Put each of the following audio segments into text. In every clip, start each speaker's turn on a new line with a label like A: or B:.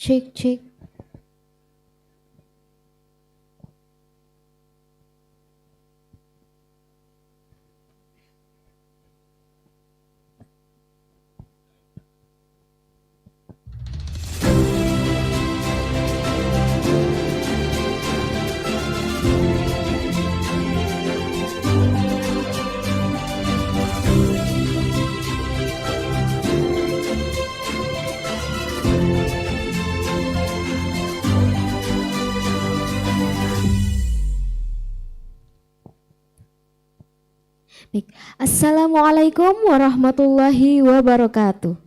A: Cek, cek. Baik. Assalamualaikum warahmatullahi wabarakatuh.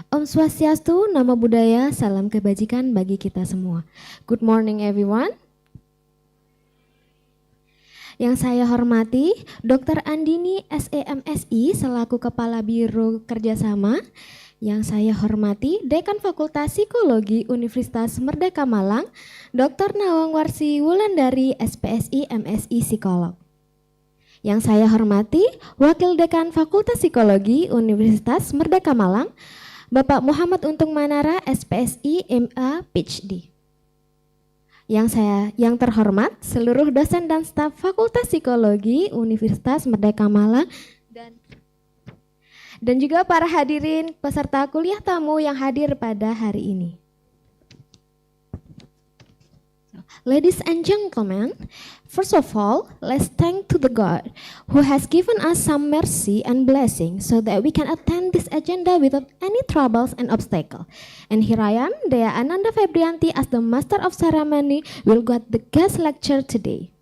A: Om Swastiastu, Namo Buddhaya, salam kebajikan bagi kita semua. Good morning everyone. Yang saya hormati, Dr. Andini SEMSI selaku Kepala Biro Kerjasama. Yang saya hormati, Dekan Fakultas Psikologi Universitas Merdeka Malang, Dr. Nawang Warsi Wulandari SPSI MSI Psikolog. Yang saya hormati, Wakil Dekan Fakultas Psikologi Universitas Merdeka Malang, Bapak Muhammad Untung Manara SPSI MA PhD. Yang terhormat, seluruh dosen dan staf Fakultas Psikologi Universitas Merdeka Malang dan juga para hadirin peserta kuliah tamu yang hadir pada hari ini. Ladies and gentlemen, first of all, let's thank to the God who has given us some mercy and blessing so that we can attend this agenda without any troubles and obstacle. And here I am, Dea Ananda Febrianti, as the Master of Ceremony will guide the guest lecture today.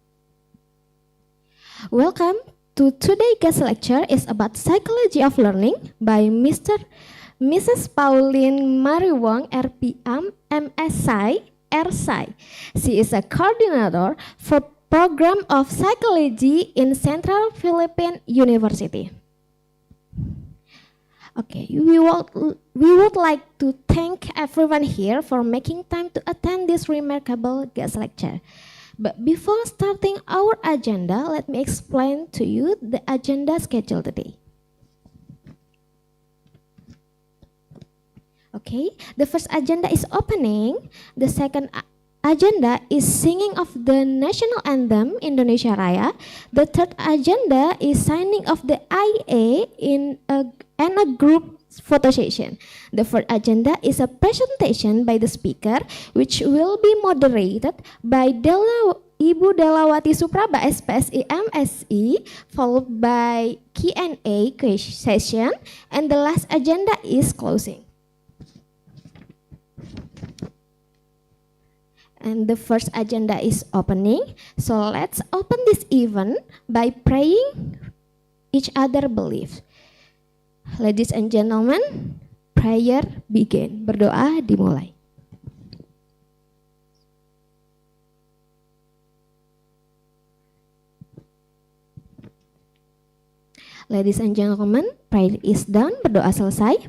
A: Welcome to today's guest lecture is about Psychology of Learning by Mrs. Pauline Mariwong RPM MSI RSci. She is a coordinator for Program of Psychology in Central Philippine University. Okay, we would like to thank everyone here for making time to attend this remarkable guest lecture. But before starting our agenda, let me explain to you the agenda schedule today. Okay, the first agenda is opening. The second agenda is singing of the national anthem Indonesia Raya. The third agenda is signing of the IA and a group photo session. The fourth agenda is a presentation by the speaker, which will be moderated by Ibu Delawati Supraba SPSI MSI, followed by Q&A session, and the last agenda is closing. And the first agenda is opening. So let's open this event by praying each other belief. Ladies and gentlemen, prayer begin. Berdoa dimulai. Ladies and gentlemen, prayer is done. Berdoa selesai.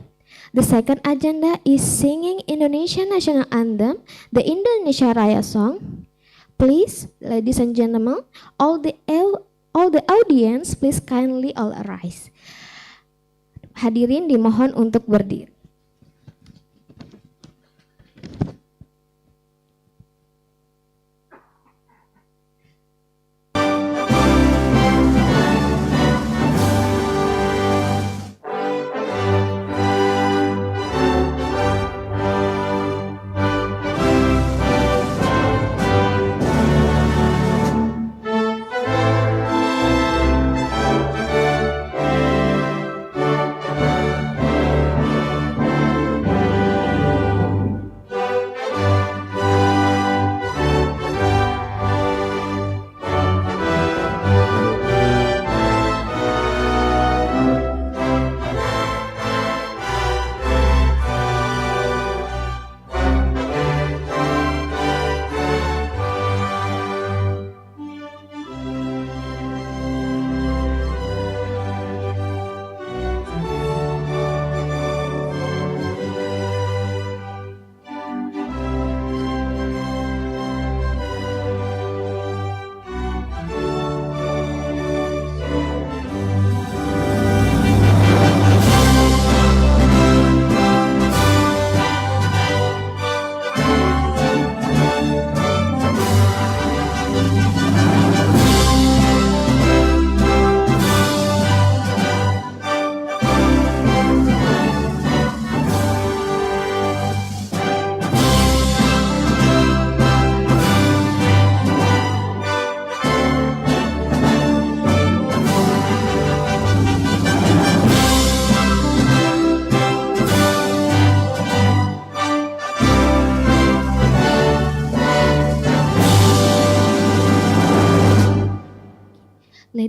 A: The second agenda is singing Indonesian National Anthem, the Indonesia Raya song. Please, ladies and gentlemen, all the audience, please kindly all arise. Hadirin dimohon untuk berdiri.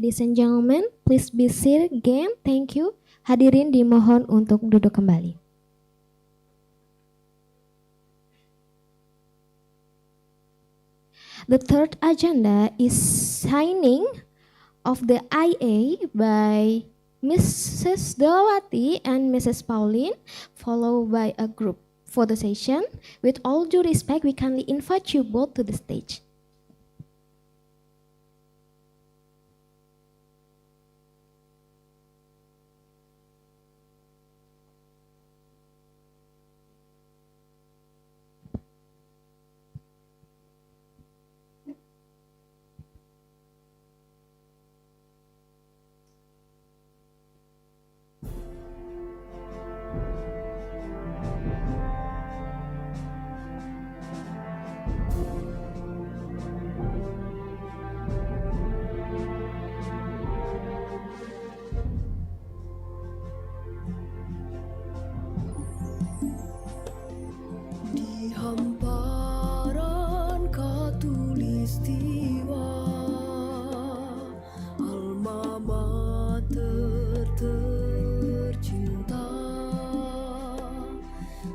A: Ladies and gentlemen, please be seated again. Thank you. Hadirin dimohon untuk duduk kembali. The third agenda is signing of the IA by Mrs. Delawati and Mrs. Pauline, followed by a group for the session. With all due respect, we kindly invite you both to the stage.
B: Hamparan khatulistiwa, alma mater tercinta,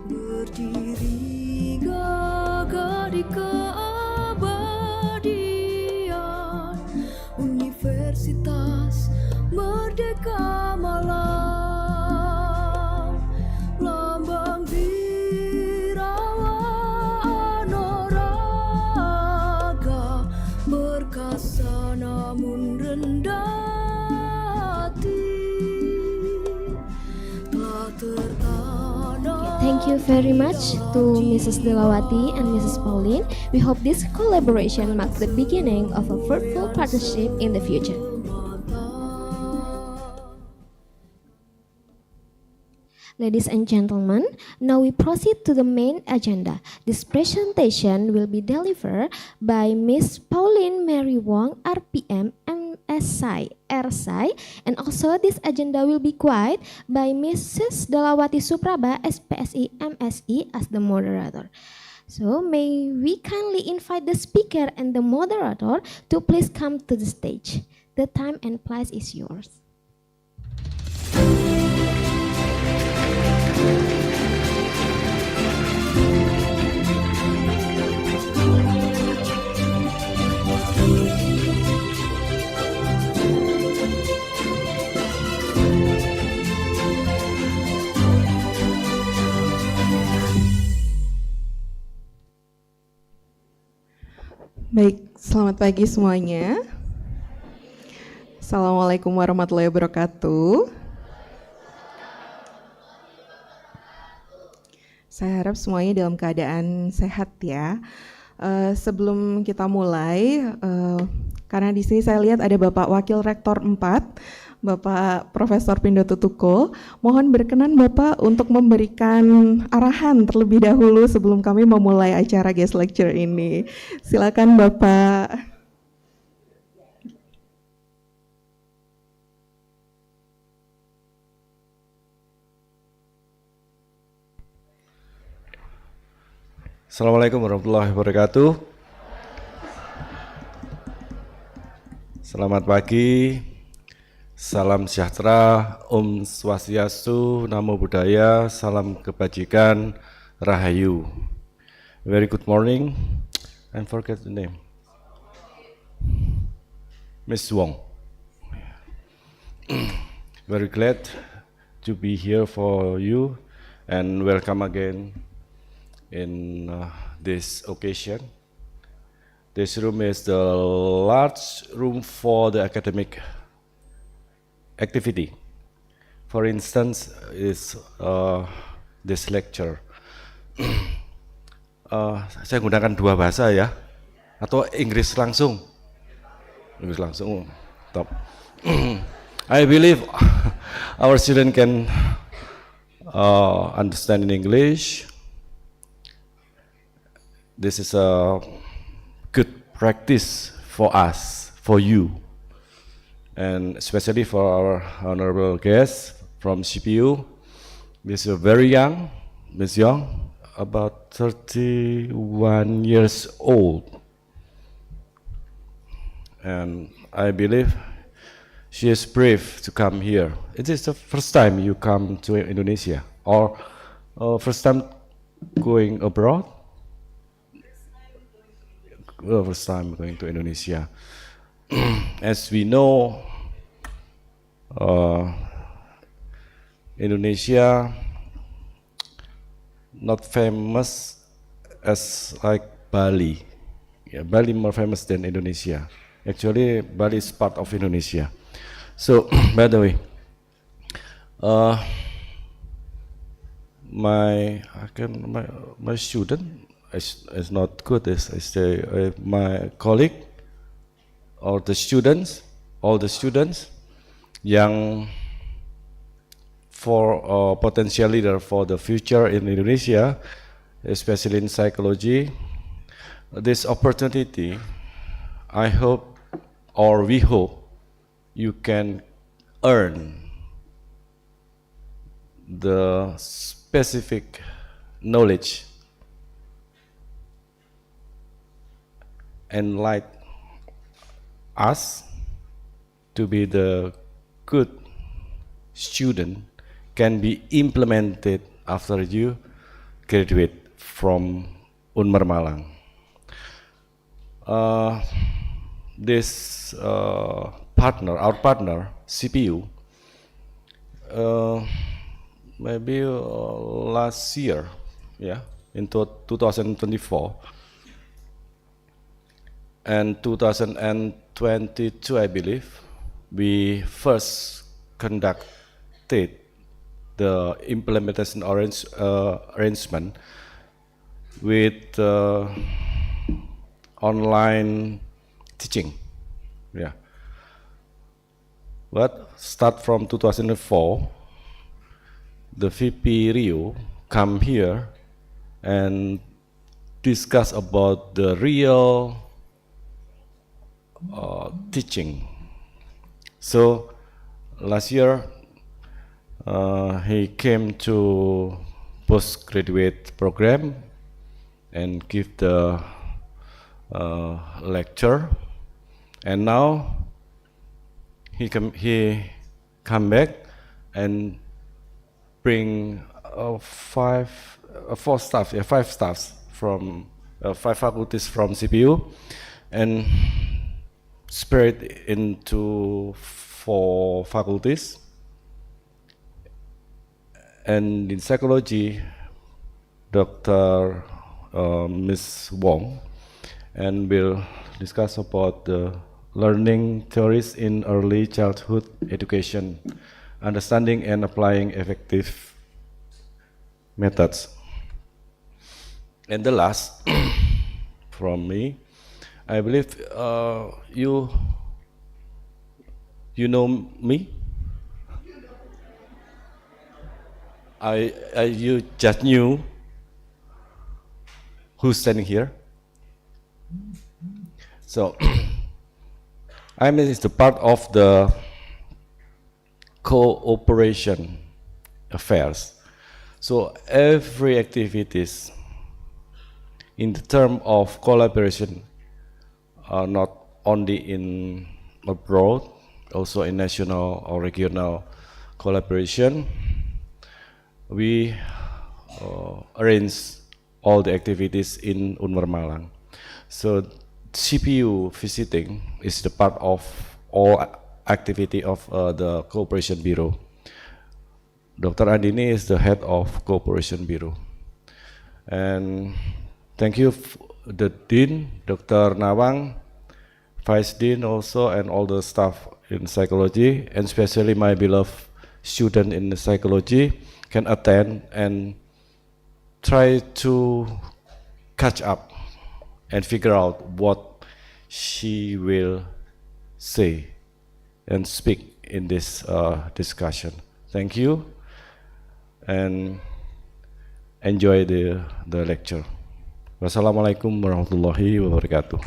B: berdiri gagah di keabadian, Universitas Merdeka Malang, lambang perkasa namun rendah hati, telah tertanam.
A: Thank you very much to Mrs. Delawati and Mrs. Pauline. We hope this collaboration marks the beginning of a fruitful partnership in the future. Ladies and gentlemen, now we proceed to the main agenda. This presentation will be delivered by Miss Pauline Mary Wong, RPM, MSI, RSI, and also this agenda will be quite by Mrs. Dalawati Supraba, SPSI, MSI as the moderator. So may we kindly invite the speaker and the moderator to please come to the stage. The time and place is yours.
C: Baik, selamat pagi semuanya. Assalamualaikum warahmatullahi wabarakatuh. Saya harap semuanya dalam keadaan sehat ya. Sebelum kita mulai, karena di sini saya lihat ada Bapak Wakil Rektor 4, Bapak Profesor Pindo Tutuko, mohon berkenan Bapak untuk memberikan arahan terlebih dahulu sebelum kami memulai acara guest lecture ini. Silakan Bapak.
D: Assalamualaikum warahmatullahi wabarakatuh. Selamat pagi. Salam sejahtera, Om Swastiastu, Namo Buddhaya, salam kebajikan, Rahayu. Very good morning. I forget the name. Miss Wong. Very glad to be here for you and welcome again in this occasion. This room is the large room for the academic activity. For instance, is this lecture. Saya gunakan dua bahasa ya, atau Inggris langsung. Inggris langsung, top. I believe our student can understand in English. This is a good practice for us, for you. And especially for our honorable guest from CPU, Miss very young, Miss Young, about 31 years old. And I believe she is brave to come here. It is the first time you come to Indonesia, or first time going abroad? First time going to Indonesia. As we know, Indonesia not famous as like Bali. Yeah, Bali more famous than Indonesia. Actually, Bali is part of Indonesia. So, by the way, my student is not good as I say. My colleague or the students, all the students, young for potential leader for the future in Indonesia, especially in psychology. This opportunity, I hope, or we hope, you can earn the specific knowledge and like us to be the good student can be implemented after you graduate from Unmar Malang. This partner, our partner, CPU, maybe last year, yeah, in 2024 and 2022, I believe, we first conducted the implementation arrangement with online teaching. Yeah. But start from 2004, the VP Rio come here and discuss about the real teaching. So last year he came to postgraduate program and give the lecture, and now he come back and bring five staffs from 5 faculties from CPU and spread into 4 faculties. And in psychology, Dr. Ms. Wong, and we'll discuss about the learning theories in early childhood education, understanding and applying effective methods. And the last from me, I believe you know me. You just knew who's standing here. So I mean, it's the part of the cooperation affairs. So every activities in the term of collaboration are not only in abroad, also in national or regional collaboration. We arrange all the activities in Unmar Malang. So CPU visiting is the part of all activity of the Cooperation Bureau. Dr. Andini is the head of Cooperation Bureau. And thank you the Dean, Dr. Nawang, Vice Dean also, and all the staff in psychology, and especially my beloved student in psychology can attend and try to catch up and figure out what she will say and speak in this discussion. Thank you and enjoy the lecture. Wassalamualaikum warahmatullahi wabarakatuh.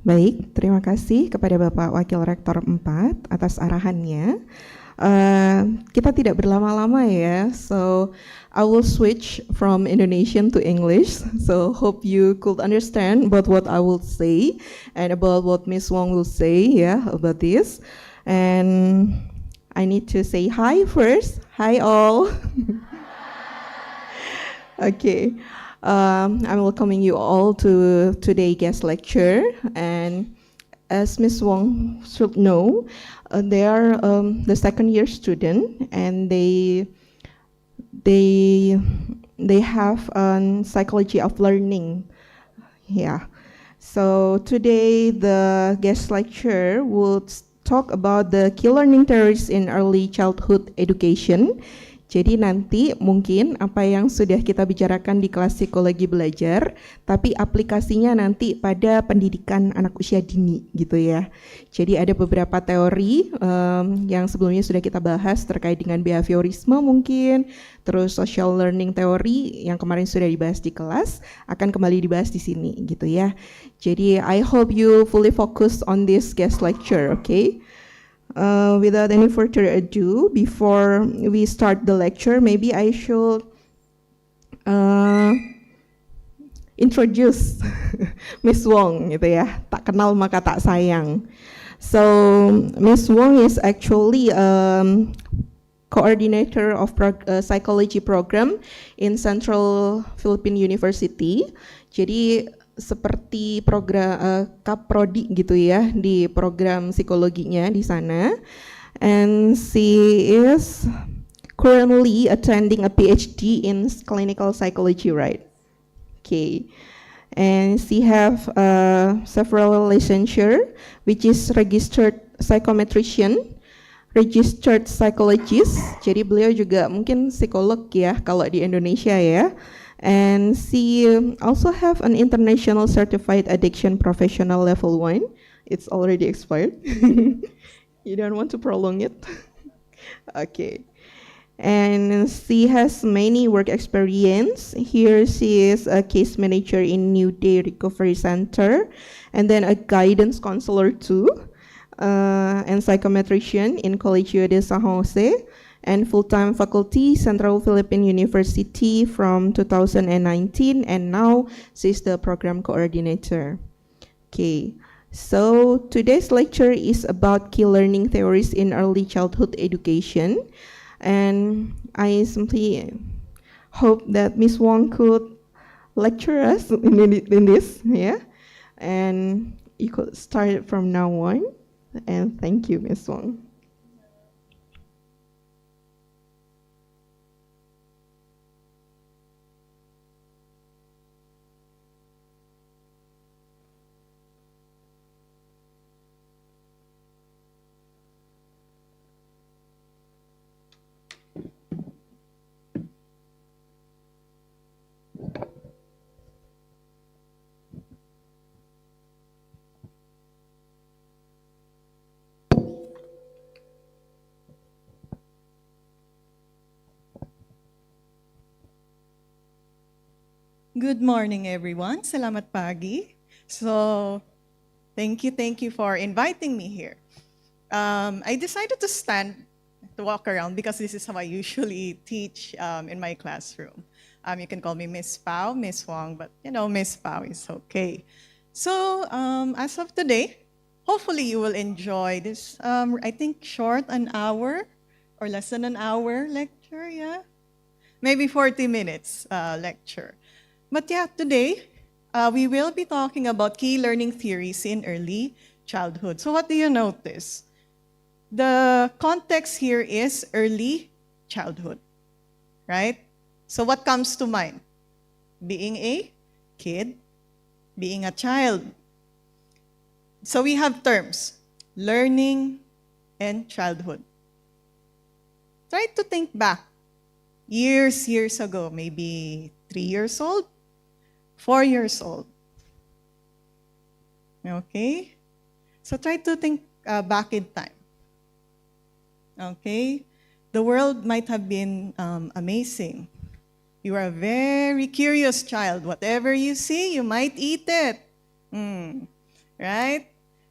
C: Baik, terima kasih kepada Bapak Wakil Rektor 4 atas arahannya. Kita tidak berlama-lama ya, so I will switch from Indonesian to English. So hope you could understand about what I will say and about what Miss Wong will say, yeah, about this. And I need to say hi first. Hi all. Okay. I'm welcoming you all to today's guest lecture. And as Ms. Wong should know, they are the second year student, and they have psychology of learning. Yeah. So today the guest lecturer would talk about the key learning theories in early childhood education. Jadi nanti mungkin apa yang sudah kita bicarakan di kelas psikologi belajar, tapi aplikasinya nanti pada pendidikan anak usia dini gitu ya. Jadi ada beberapa teori yang sebelumnya sudah kita bahas terkait dengan behaviorisme mungkin, terus social learning theory yang kemarin sudah dibahas di kelas, akan kembali dibahas di sini gitu ya. Jadi I hope you fully focus on this guest lecture, okay? Without any further ado, before we start the lecture, maybe I should introduce Miss Wong gitu ya. Tak kenal maka tak sayang. So Miss Wong is actually coordinator of psychology program in Central Philippine University. Jadi seperti program kaprodi gitu ya di program psikologinya di sana, and she is currently attending a PhD in clinical psychology, right? Okay, and she have several licensure, which is registered psychometrician, registered psychologist. Jadi beliau juga mungkin psikolog ya kalau di Indonesia ya. And she also have an international certified addiction professional level 1. It's already expired. You don't want to prolong it? Okay. And she has many work experience. Here she is a case manager in New Day Recovery Center, and then a guidance counselor too, and psychometrician in Colegio de San Jose, and full-time faculty Central Philippine University from 2019, and now she's the program coordinator. Okay, so today's lecture is about key learning theories in early childhood education, and I simply hope that Ms. Wong could lecture us in this, yeah, and you could start from now on, and thank you, Ms. Wong.
E: Good morning, everyone. Salamat pagi. So, thank you for inviting me here. I decided to stand to walk around because this is how I usually teach in my classroom. You can call me Miss Pao, Miss Wong, but Miss Pao is okay. So, as of today, hopefully you will enjoy this, I think short an hour or less than an hour lecture, yeah? Maybe 40 minutes lecture. But yeah, today, we will be talking about key learning theories in early childhood. So what do you notice? The context here is early childhood, right? So what comes to mind? Being a kid, being a child. So we have terms, learning and childhood. Try to think back, years ago, maybe 3 years old, 4 years old. Okay? So try to think back in time. Okay? The world might have been amazing. You are a very curious child. Whatever you see, you might eat it. Right?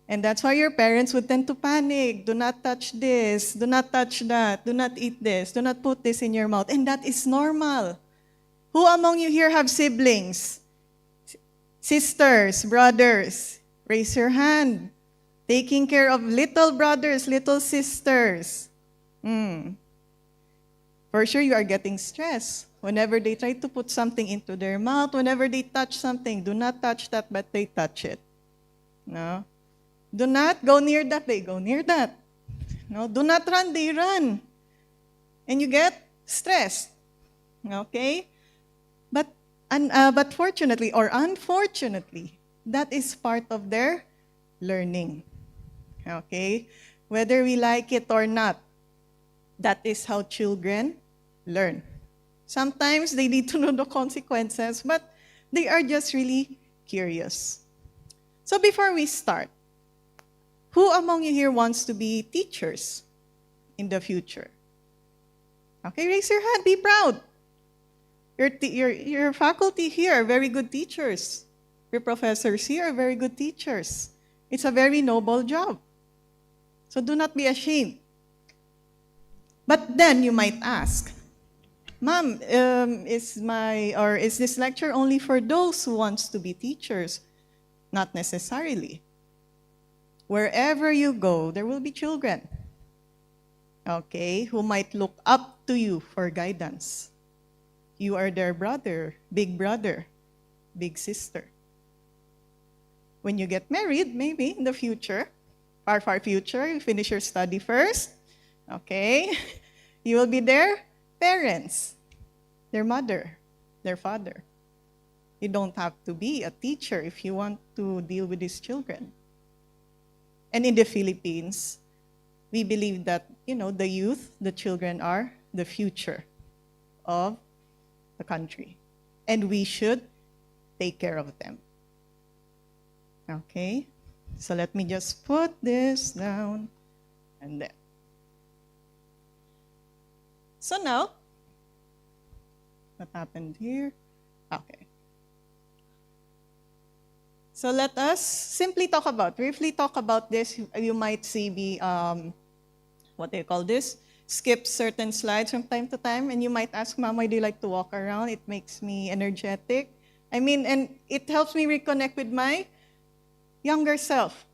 E: And that's why your parents would tend to panic. Do not touch this, do not touch that, do not eat this, do not put this in your mouth. And that is normal. Who among you here have siblings? Sisters, brothers? Raise your hand. Taking care of little brothers, little sisters. For sure you are getting stressed. Whenever they try to put something into their mouth, whenever they touch something, do not touch that, but they touch it. No? Do not go near that, they go near that. No? Do not run, they run. And you get stressed. Okay? But fortunately or unfortunately, that is part of their learning. Okay? Whether we like it or not, that is how children learn. Sometimes they need to know the consequences, but they are just really curious. So before we start, who among you here wants to be teachers in the future? Okay, raise your hand, be proud. Your faculty here are very good teachers. Your professors here are very good teachers. It's a very noble job. So do not be ashamed. But then you might ask, Ma'am, is this lecture only for those who wants to be teachers? Not necessarily. Wherever you go, there will be children, okay, who might look up to you for guidance. You are their brother, big sister. When you get married, maybe in the future, far, far future, you finish your study first, okay, you will be their parents, their mother, their father. You don't have to be a teacher if you want to deal with these children. And in the Philippines, we believe that, the youth, the children are the future of the country. And we should take care of them. Okay? So let me just put this down and then. So now, what happened here? Okay. So let us simply briefly talk about this. You might see me, what do you call this? Skip certain slides from time to time, and you might ask, Mom, why do you like to walk around? It makes me energetic. And it helps me reconnect with my younger self.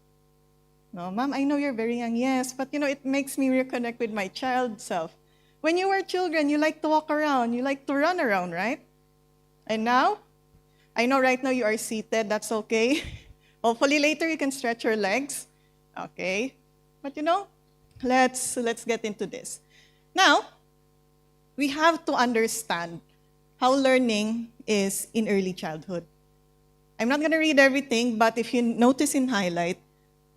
E: No, Mom, I know you're very young, yes, but it makes me reconnect with my child self. When you were children, you like to walk around, you like to run around, right? And now, I know right now you are seated, that's okay. Hopefully later you can stretch your legs, okay? But let's get into this. Now, we have to understand how learning is in early childhood. I'm not gonna read everything, but if you notice in highlight,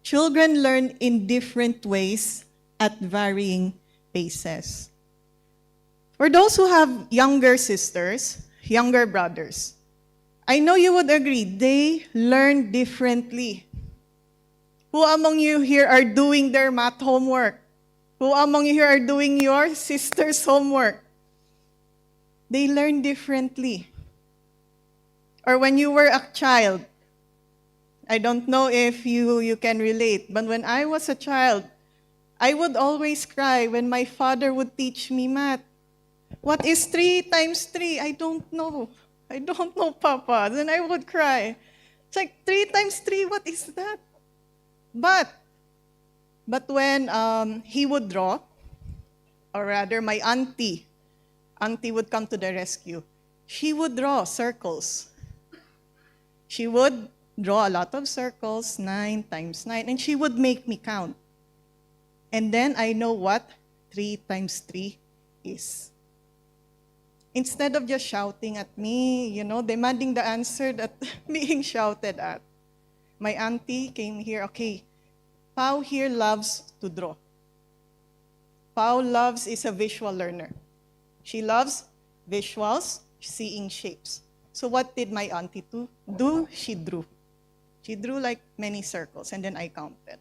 E: children learn in different ways at varying paces. For those who have younger sisters, younger brothers, I know you would agree, they learn differently. Who among you here are doing their math homework? Who among you here are doing your sister's homework? They learn differently. Or when you were a child, I don't know if you can relate, but when I was a child, I would always cry when my father would teach me math. What is 3 times 3? I don't know. I don't know, Papa. Then I would cry. It's like 3 times 3, what is that? But when he would draw, or rather my auntie would come to the rescue. She would draw circles. She would draw a lot of circles, 9 times 9, and she would make me count. And then I know what 3 times 3 is. Instead of just shouting at me, demanding the answer that being shouted at, my auntie came here, okay, Pao here loves to draw. Pao is a visual learner. She loves visuals, seeing shapes. So what did my auntie do? She drew. She drew like many circles, and then I counted.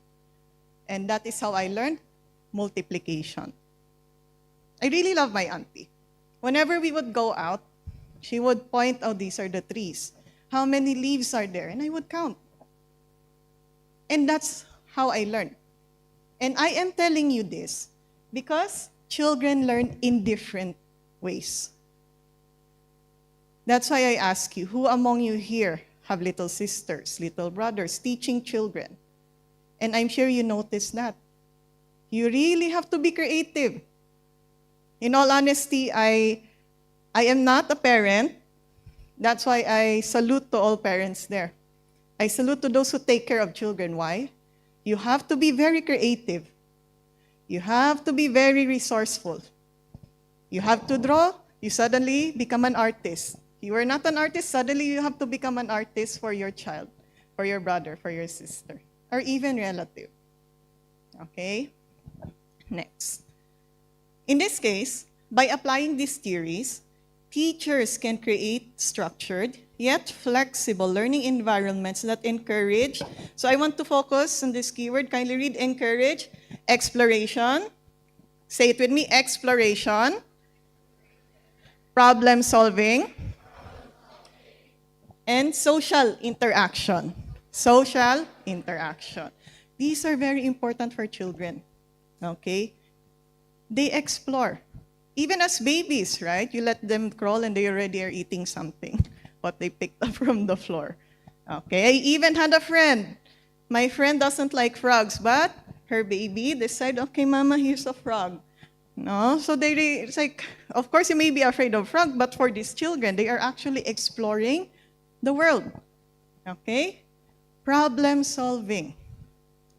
E: And that is how I learned multiplication. I really love my auntie. Whenever we would go out, she would point out, these are the trees. How many leaves are there? And I would count. And that's how I learn. And I am telling you this because children learn in different ways. That's why I ask you, who among you here have little sisters, little brothers, teaching children? And I'm sure you notice that. You really have to be creative. In all honesty, I am not a parent. That's why I salute to all parents there. I salute to those who take care of children. Why? You have to be very creative. You have to be very resourceful. You have to draw, you suddenly become an artist. You were not an artist, suddenly you have to become an artist for your child, for your brother, for your sister, or even relative. Okay? Next. In this case, by applying these theories, teachers can create structured yet flexible learning environments that encourage. So I want to focus on this keyword. Kindly read encourage, exploration. Say it with me, exploration, problem solving, and social interaction. Social interaction. These are very important for children. Okay? They explore. Even as babies, right? You let them crawl and they already are eating something, what they picked up from the floor. Okay? I even had a friend. My friend doesn't like frogs, but her baby decided, okay, mama, here's a frog. No? So it's like, of course you may be afraid of frog, but for these children, they are actually exploring the world. Okay? Problem solving.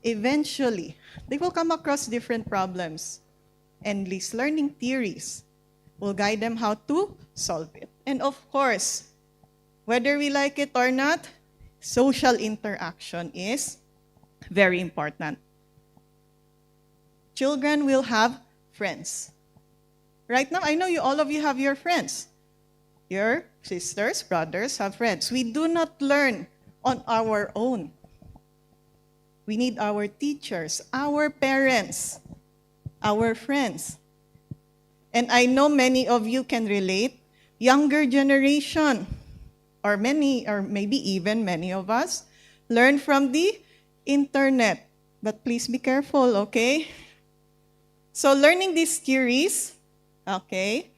E: Eventually, they will come across different problems. And these learning theories will guide them how to solve it. And of course, whether we like it or not, social interaction is very important. Children will have friends. Right now, I know all of you have your friends. Your sisters, brothers have friends. We do not learn on our own. We need our teachers, our parents, our friends. And I know many of you can relate. Younger generation, or maybe even many of us, learn from the internet. But please be careful, okay? So learning these theories, okay,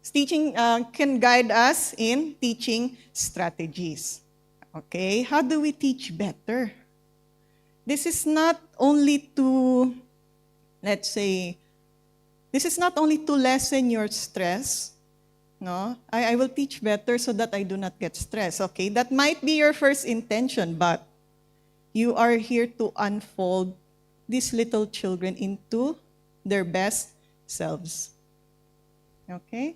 E: teaching can guide us in teaching strategies. Okay, how do we teach better? This is not only to, let's say, this is not only to lessen your stress. No, I will teach better so that I do not get stressed. Okay, that might be your first intention, but you are here to unfold these little children into their best selves. Okay?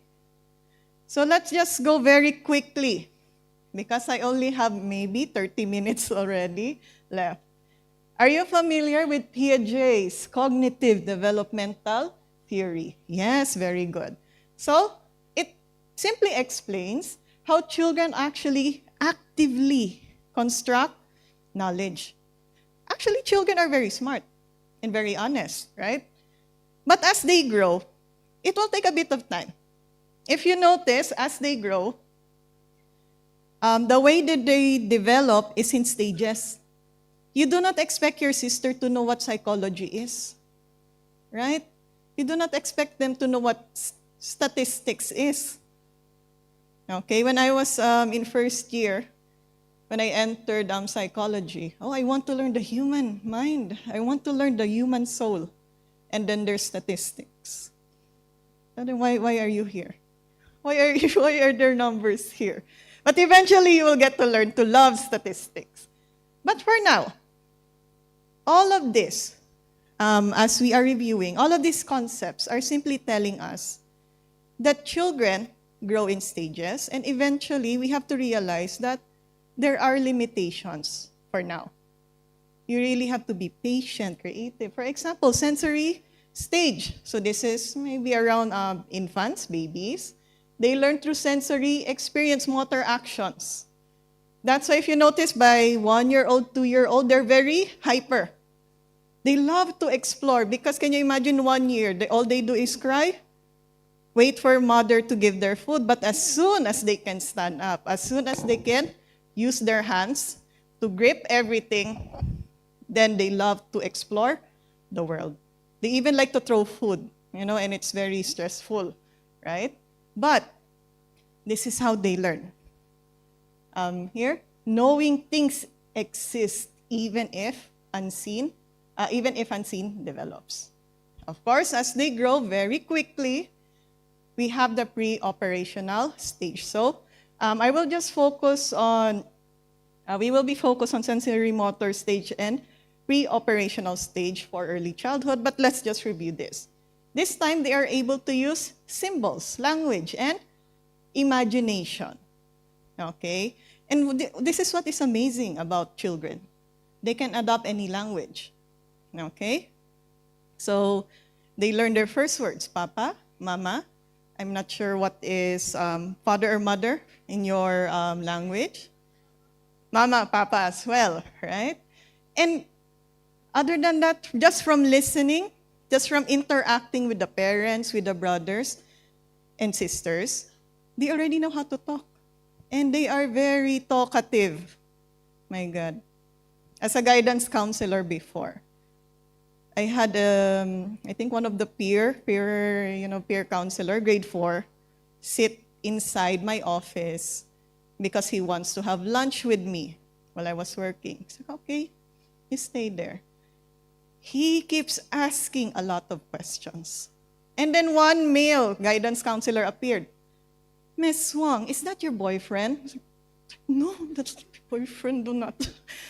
E: So let's just go very quickly because I only have maybe 30 minutes already left. Are you familiar with Piaget's cognitive developmental theory? Yes, very good. So it simply explains how children actually actively construct knowledge. Actually, children are very smart and very honest, right? But as they grow, it will take a bit of time. If you notice, as they grow, the way that they develop is in stages. You do not expect your sister to know what psychology is, right? You do not expect them to know what statistics is. Okay, when I was in first year, when I entered psychology, I want to learn the human mind. I want to learn the human soul. And then there's statistics. And then why are you here? Why are there numbers here? But eventually you will get to learn to love statistics. But for now, all of this, as we are reviewing, all of these concepts are simply telling us that children grow in stages, and eventually we have to realize that there are limitations for now. You really have to be patient, creative. For example, sensory stage. So this is maybe around infants, babies. They learn through sensory experience, motor actions. That's why if you notice by 1-year-old, 2-year-old, they're very hyper. They love to explore because can you imagine 1 year, all they do is cry, wait for mother to give their food, but as soon as they can stand up, as soon as they can use their hands to grip everything, Then they love to explore the world. They even like to throw food, and it's very stressful, right? But this is how they learn. Here, knowing things exist even if unseen develops. Of course, as they grow very quickly, we have the pre-operational stage. So I will just focus on, we will be focused on sensory motor stage and pre-operational stage for early childhood, but let's just review this. This time, they are able to use symbols, language, and imagination. Okay? And this is what is amazing about children. They can adopt any language. Okay? So they learn their first words, Papa, Mama. I'm not sure what is father or mother in your language. Mama, Papa as well, right? And other than that, just from listening, just from interacting with the parents, with the brothers and sisters, they already know how to talk. And they are very talkative. My God. As a guidance counselor before, I had, I think one of the peer counselor, grade 4, sit inside my office because he wants to have lunch with me while I was working. So, okay, you stay there. He keeps asking a lot of questions. And then one male guidance counselor appeared. Miss Wang, is that your boyfriend? I was like, no, that's not my boyfriend, do not.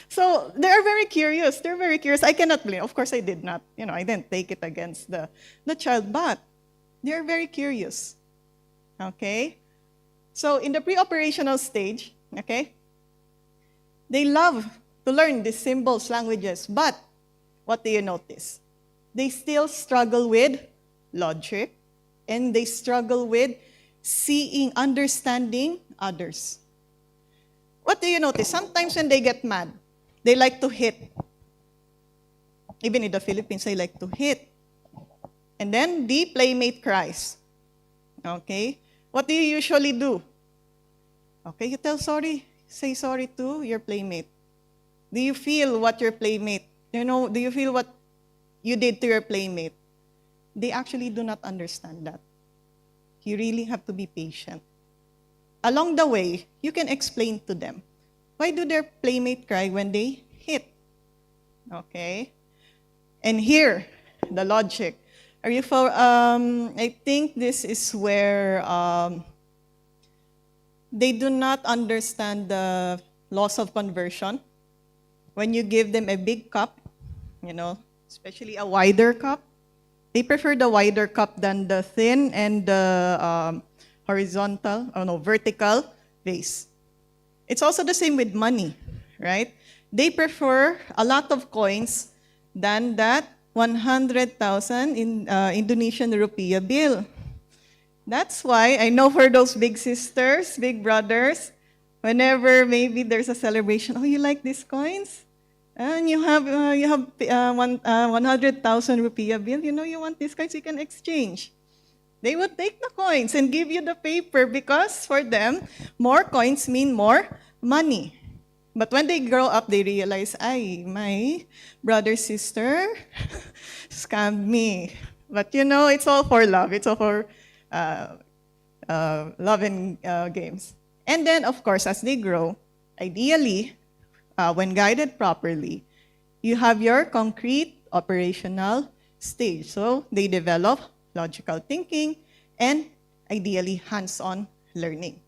E: So they are very curious. They're very curious. I cannot blame. Of course, I did not. I didn't take it against the child, but they're very curious. Okay? So in the pre-operational stage, okay, they love to learn these symbols, languages, but what do you notice? They still struggle with logic, and they struggle with seeing, understanding others. What do you notice? Sometimes when they get mad, they like to hit. Even in the Philippines, they like to hit. And then the playmate cries. Okay? What do you usually do? Okay, you tell sorry. Say sorry to your playmate. Do you feel what your playmate, do you feel what you did to your playmate? They actually do not understand that. You really have to be patient. Along the way, you can explain to them. Why do their playmate cry when they hit? Okay? And here, the logic. I think this is where they do not understand the laws of conversion. When you give them a big cup, especially a wider cup, they prefer the wider cup than the thin and the vertical vase. It's also the same with money, right? They prefer a lot of coins than that 100,000 in Indonesian rupiah bill. That's why I know for those big sisters, big brothers, whenever maybe there's a celebration, oh, you like these coins? And you have 100,000 rupiah bill. You want these coins, you can exchange. They would take the coins and give you the paper because for them, more coins mean more money. But when they grow up, they realize, my brother, sister scammed me. But it's all for love. It's all for love and games. And then, of course, as they grow, ideally, when guided properly, you have your concrete operational stage. So they develop logical thinking and ideally hands-on learning.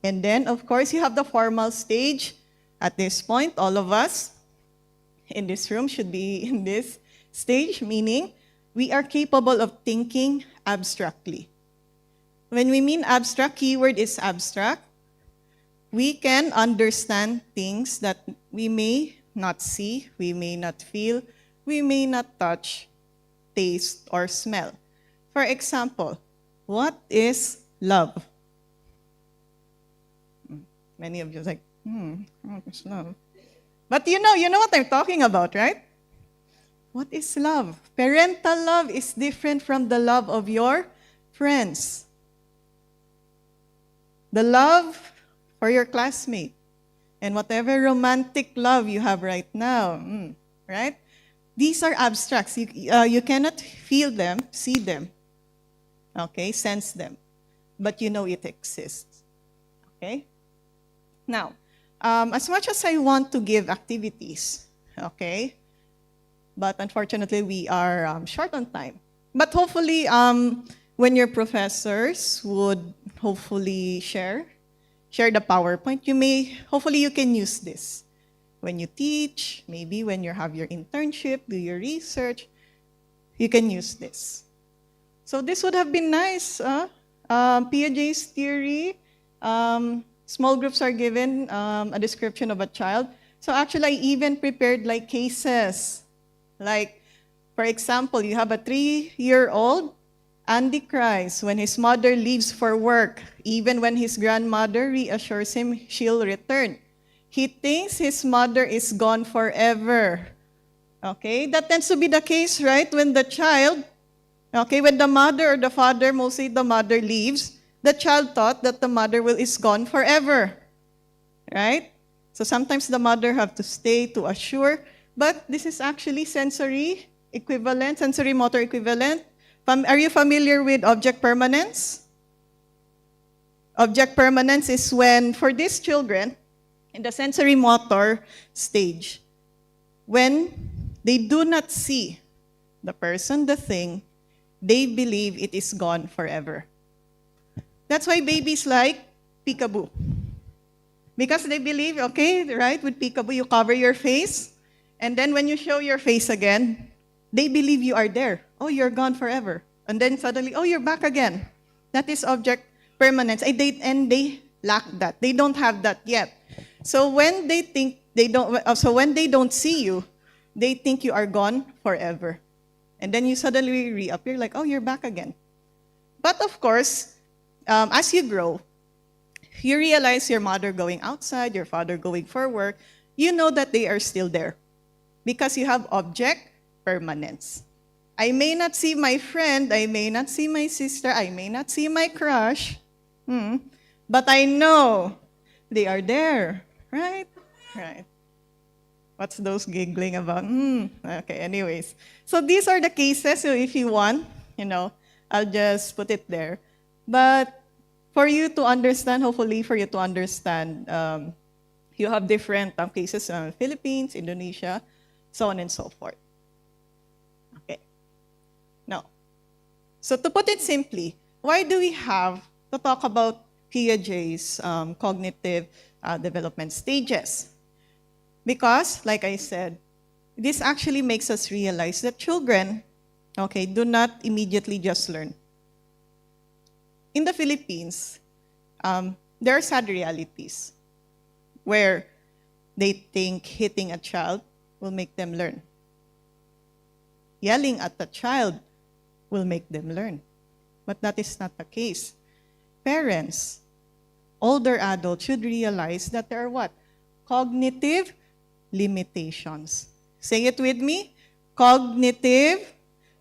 E: And then, of course, you have the formal stage. At this point, all of us in this room should be in this stage, meaning we are capable of thinking abstractly. When we mean abstract, keyword is abstract. We can understand things that we may not see, we may not feel, we may not touch, taste, or smell. For example, what is love? Many of you are like, what is love? But you know what I'm talking about, right? What is love? Parental love is different from the love of your friends. The love for your classmate, and whatever romantic love you have right now, right? These are abstracts. You cannot feel them, see them, okay, sense them, but you know it exists, okay? Now, as much as I want to give activities, okay, but unfortunately we are short on time. But hopefully, when your professors would hopefully share the PowerPoint, hopefully you can use this. When you teach, maybe when you have your internship, do your research, you can use this. So this would have been nice. Piaget's theory, small groups are given a description of a child. So actually, I even prepared like cases. Like, for example, you have a 3-year-old, Andy cries when his mother leaves for work, even when his grandmother reassures him she'll return. He thinks his mother is gone forever. Okay, that tends to be the case, right? When the child, okay, when the mother or the father, mostly the mother leaves, the child thought that the mother is gone forever, right? So sometimes the mother have to stay to assure, but this is actually sensory equivalent, sensory motor equivalent. Are you familiar with object permanence? Object permanence is when, for these children, in the sensory motor stage, when they do not see the person, the thing, they believe it is gone forever. That's why babies like peekaboo. Because they believe, okay, right, with peekaboo, you cover your face, and then when you show your face again, they believe you are there. Oh, you're gone forever. And then suddenly, oh, you're back again. That is object permanence. And they lack that. They don't have that yet. So when they think when they don't see you, they think you are gone forever. And then you suddenly reappear like, oh, you're back again. But of course, as you grow, you realize your mother going outside, your father going for work, you know that they are still there because you have object permanence. I may not see my friend, I may not see my sister, I may not see my crush, but I know they are there, right? Right. What's those giggling about? Okay, anyways. So these are the cases, so if you want, I'll just put it there. But for you to understand, hopefully for you to understand, you have different cases in Philippines, Indonesia, so on and so forth. Okay. Now, so to put it simply, why do we have to talk about Piaget's cognitive development stages? Because, like I said, this actually makes us realize that children, do not immediately just learn. In the Philippines, there are sad realities where they think hitting a child will make them learn. Yelling at the child will make them learn. But that is not the case. Parents, older adults should realize that there are what? Cognitive limitations. Say it with me. Cognitive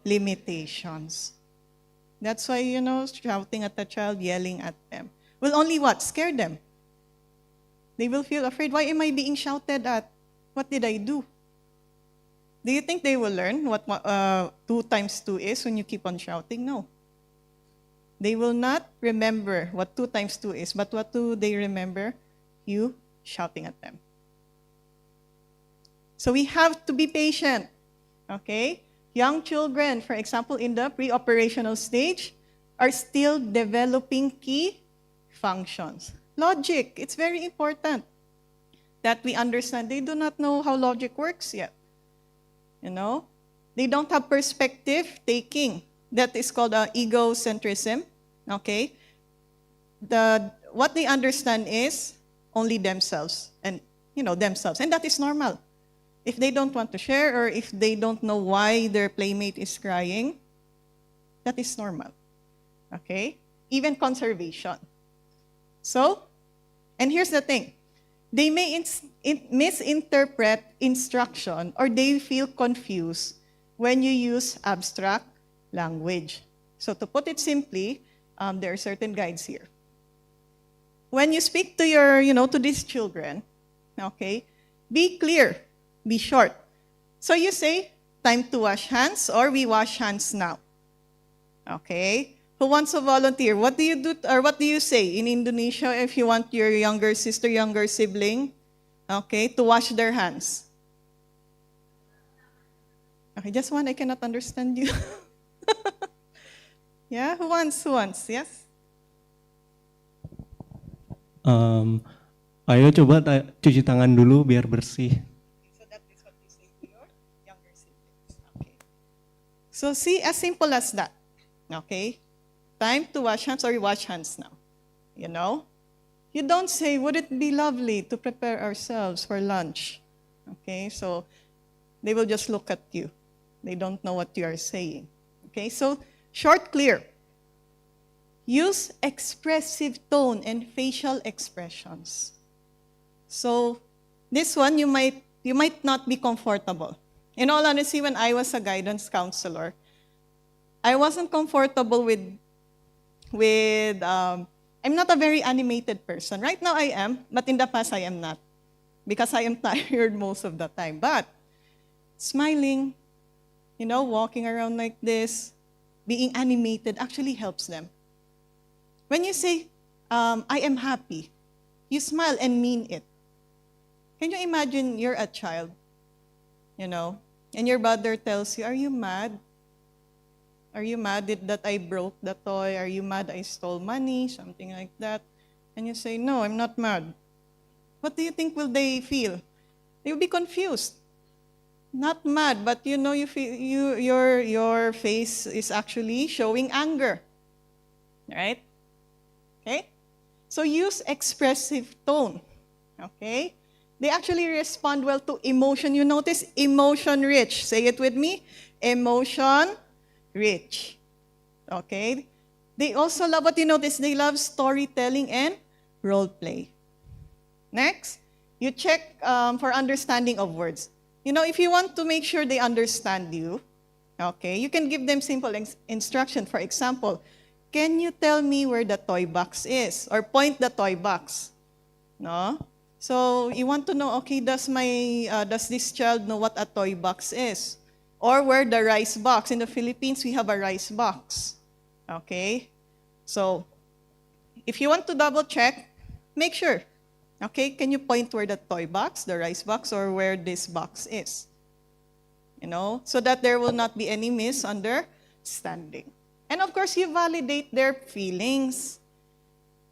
E: limitations. That's why, shouting at the child, yelling at them, will only what? Scare them. They will feel afraid. Why am I being shouted at? What did I do? Do you think they will learn what 2 times 2 is when you keep on shouting? No. They will not remember what 2 times 2 is, but what do they remember? You shouting at them. So we have to be patient, okay? Young children, for example, in the pre-operational stage, are still developing key functions. Logic, it's very important that we understand. They do not know how logic works yet. They don't have perspective taking. That is called egocentrism, okay? What they understand is only themselves and, themselves. And that is normal. If they don't want to share or if they don't know why their playmate is crying, that is normal, okay? Even conservation. So, and here's the thing. They may misinterpret instruction or they feel confused when you use abstract language. So to put it simply, there are certain guides here. When you speak to your, to these children, Okay? Be clear. Be short. So you say, time to wash hands, or we wash hands now. Okay? Who wants to volunteer? What do you do, or what do you say in Indonesia if you want your younger sister, younger sibling, okay, to wash their hands? Okay, just one, I cannot understand you. Yeah, who wants? Who wants? Yes?
F: Ayo coba cuci tangan dulu biar bersih.
E: So that is what you say to your younger siblings. Okay. So see, as simple as that. Okay? Time to wash hands, or we wash hands now. You know? You don't say, would it be lovely to prepare ourselves for lunch? Okay, so they will just look at you. They don't know what you are saying. Okay, so short, clear. Use expressive tone and facial expressions. So this one, you might not be comfortable. In all honesty, when I was a guidance counselor, I wasn't comfortable with I'm not a very animated person. Right now I am, but in the past I am not, because I am tired most of the time. But smiling, walking around like this, being animated actually helps them. When you say, I am happy, you smile and mean it. Can you imagine you're a child, and your mother tells you, are you mad? Are you mad that I broke the toy? Are you mad I stole money? Something like that. And you say, no, I'm not mad. What do you think will they feel? They will be confused. Not mad, but you feel your face is actually showing anger. Right? Okay? So use expressive tone. Okay? They actually respond well to emotion. You notice emotion rich. Say it with me. Emotion rich. Okay? They also love, what you notice, they love storytelling and role play. Next, you check for understanding of words. If you want to make sure they understand you, okay, you can give them simple instruction. For example, can you tell me where the toy box is? Or point the toy box. No? So you want to know, okay, does this child know what a toy box is? Or where the rice box. In the Philippines, we have a rice box. Okay? So, if you want to double check, make sure. Okay? Can you point where the toy box, the rice box, or where this box is? So that there will not be any misunderstanding. And of course, you validate their feelings.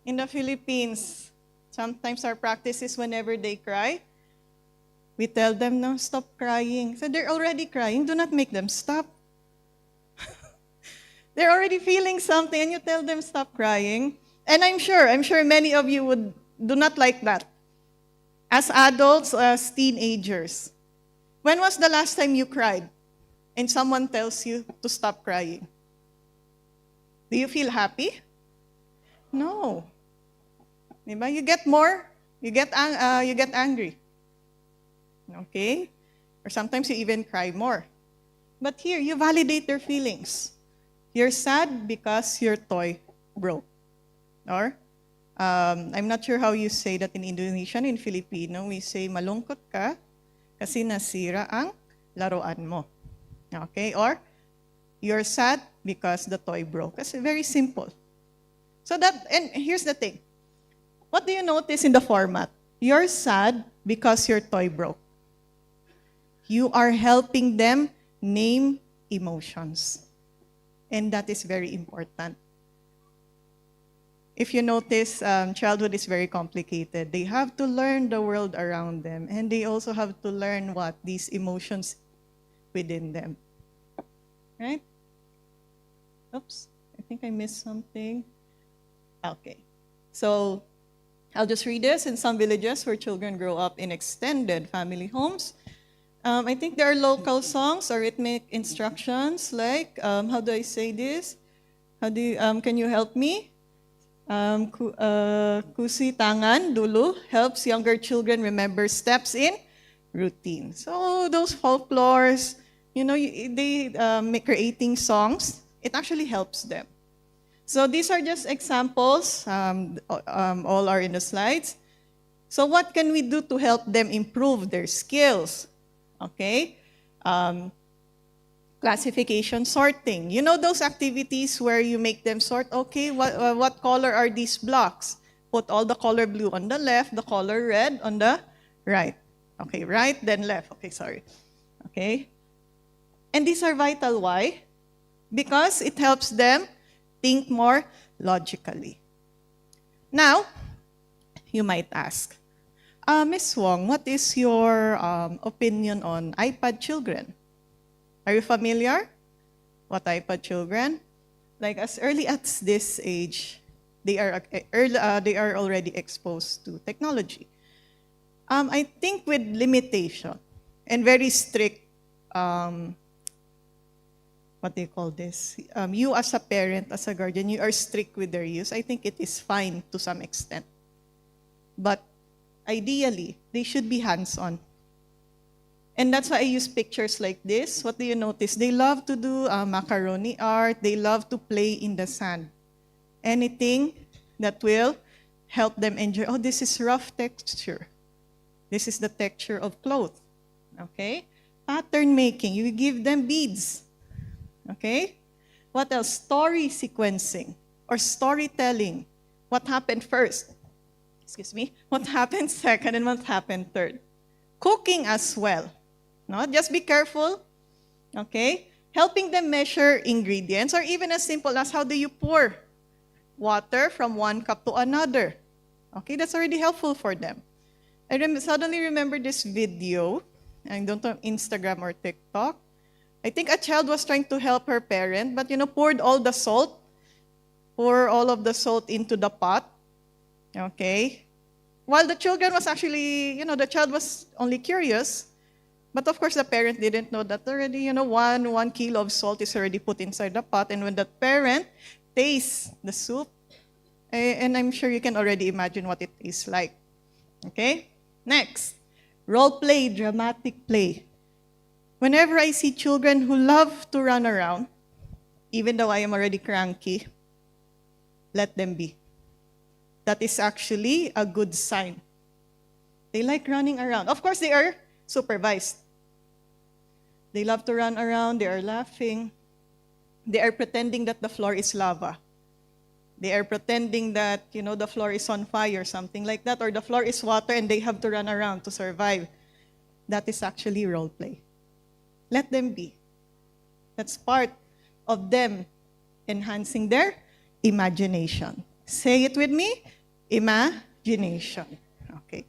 E: In the Philippines, sometimes our practice is whenever they cry, we tell them, no, stop crying. So they're already crying. Do not make them stop. They're already feeling something, and you tell them stop crying. And I'm sure many of you do not like that. As adults, as teenagers, when was the last time you cried and someone tells you to stop crying? Do you feel happy? No. You get more. You get angry. Okay? Or sometimes you even cry more. But here, you validate their feelings. You're sad because your toy broke. Or, I'm not sure how you say that in Indonesian. In Filipino, we say, malungkot ka kasi nasira ang laruan mo. Okay? Or, you're sad because the toy broke. That's very simple. And here's the thing. What do you notice in the format? You're sad because your toy broke. You are helping them name emotions. And that is very important. If you notice, childhood is very complicated. They have to learn the world around them. And they also have to learn these emotions within them. Right? Oops, I think I missed something. Okay. So, I'll just read this. In some villages where children grow up in extended family homes, I think there are local songs or rhythmic instructions like, how do I say this? Can you help me? Kusi tangan dulu helps younger children remember steps in routine. So those folklores, they creating songs, it actually helps them. So these are just examples. All are in the slides. So what can we do to help them improve their skills? Okay? Classification, sorting. You know those activities where you make them sort, okay, what color are these blocks? Put all the color blue on the left, the color red on the right. Okay, right, then left. Okay, sorry. Okay? And these are vital. Why? Because it helps them think more logically. Now, you might ask, Ms. Wong, what is your opinion on iPad children? Are you familiar? What iPad children? Like as early as this age, they are already exposed to technology. I think with limitation and very strict, what do you call this? You as a parent, as a guardian, you are strict with their use. I think it is fine to some extent. But ideally, they should be hands-on. And that's why I use pictures like this. What do you notice? They love to do macaroni art. They love to play in the sand. Anything that will help them enjoy. Oh, this is rough texture. This is the texture of cloth. Okay? Pattern making. You give them beads. Okay? What else? Story sequencing or storytelling. What happened first? Excuse me. What happened second and what happened third? Cooking as well. No? Just be careful. Okay? Helping them measure ingredients or even as simple as how do you pour water from one cup to another. Okay? That's already helpful for them. I suddenly remember this video. I don't know, Instagram or TikTok. I think a child was trying to help her parent, but poured all the salt. Pour all of the salt into the pot. Okay? While the children was actually, the child was only curious. But of course, the parent didn't know that already, 1 kilo of salt is already put inside the pot. And when the parent tastes the soup, and I'm sure you can already imagine what it is like. Okay? Next, role play, dramatic play. Whenever I see children who love to run around, even though I am already cranky, let them be. That is actually a good sign. They like running around. Of course, they are supervised. They love to run around. They are laughing. They are pretending that the floor is lava. They are pretending that, the floor is on fire, something like that, or the floor is water and they have to run around to survive. That is actually role play. Let them be. That's part of them enhancing their imagination. Say it with me, imagination. Okay.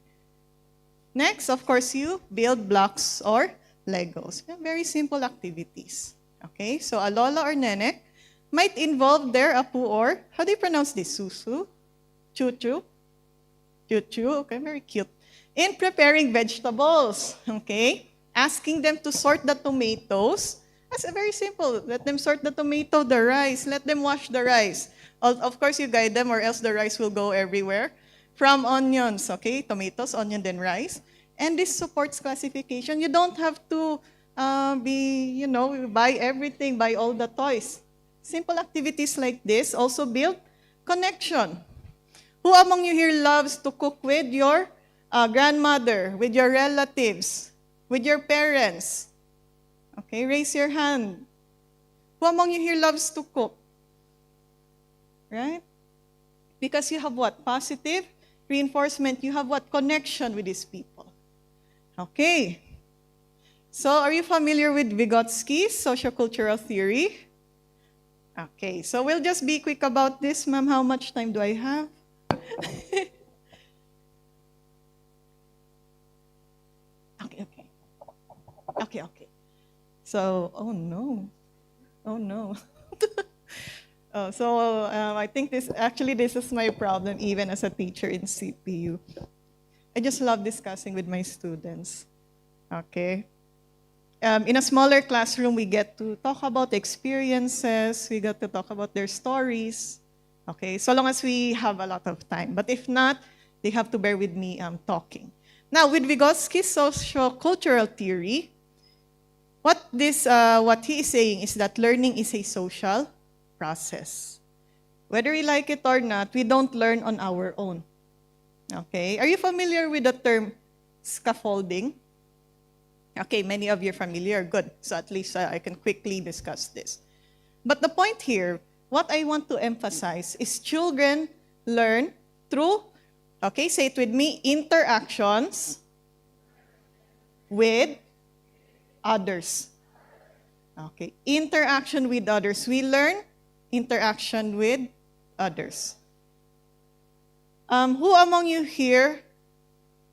E: Next, of course, you build blocks or Legos. Very simple activities. Okay, so a lola or nenek might involve their apu or, how do you pronounce this? Susu? Chuchu? Chuchu, okay, very cute. In preparing vegetables, okay? Asking them to sort the tomatoes. That's very simple. Let them sort the tomato, the rice. Let them wash the rice. Of course, you guide them or else the rice will go everywhere. From onions, okay? Tomatoes, onion, then rice. And this supports classification. You don't have to buy everything, buy all the toys. Simple activities like this also build connection. Who among you here loves to cook with your grandmother, with your relatives, with your parents? Okay, raise your hand. Who among you here loves to cook? Right? Because you have what? Positive reinforcement. You have what? Connection with these people. Okay. So, are you familiar with Vygotsky's sociocultural theory? Okay, so we'll just be quick about this. Ma'am, how much time do I have? Okay. So, oh no. I think this is my problem even as a teacher in CPU. I just love discussing with my students. Okay. In a smaller classroom, we get to talk about experiences. We get to talk about their stories. Okay, so long as we have a lot of time. But if not, they have to bear with me talking. Now, with Vygotsky's sociocultural theory, what he is saying is that learning is a social process. Whether we like it or not, we don't learn on our own. Okay, are you familiar with the term scaffolding? Okay, many of you are familiar. Good. So at least I can quickly discuss this. But the point here, what I want to emphasize is children learn through, okay, say it with me, interactions with others. Okay, interaction with others. We learn interaction with others. Who among you here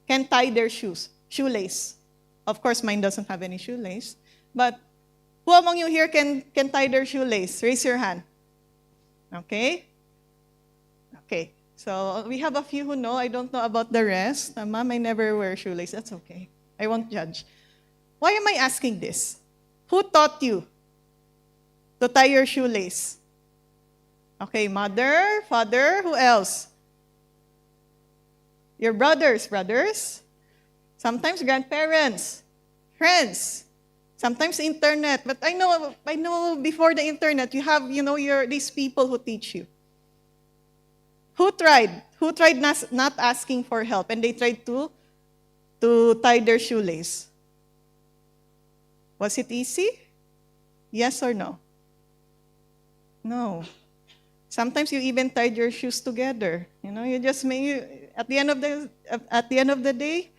E: can tie their shoelace? Of course, mine doesn't have any shoelace. But who among you here can tie their shoelace? Raise your hand. Okay? Okay. So we have a few who know. I don't know about the rest. Ma'am, I never wear shoelace. That's okay. I won't judge. Why am I asking this? Who taught you to tie your shoelace? Okay, mother, father, who else? Your brothers. Sometimes grandparents, friends, sometimes internet. But I know before the internet, you have, these people who teach you. Who tried? Who tried not asking for help and they tried to tie their shoelace? Was it easy? Yes or no? No. Sometimes you even tied your shoes together. You just at the end of the day,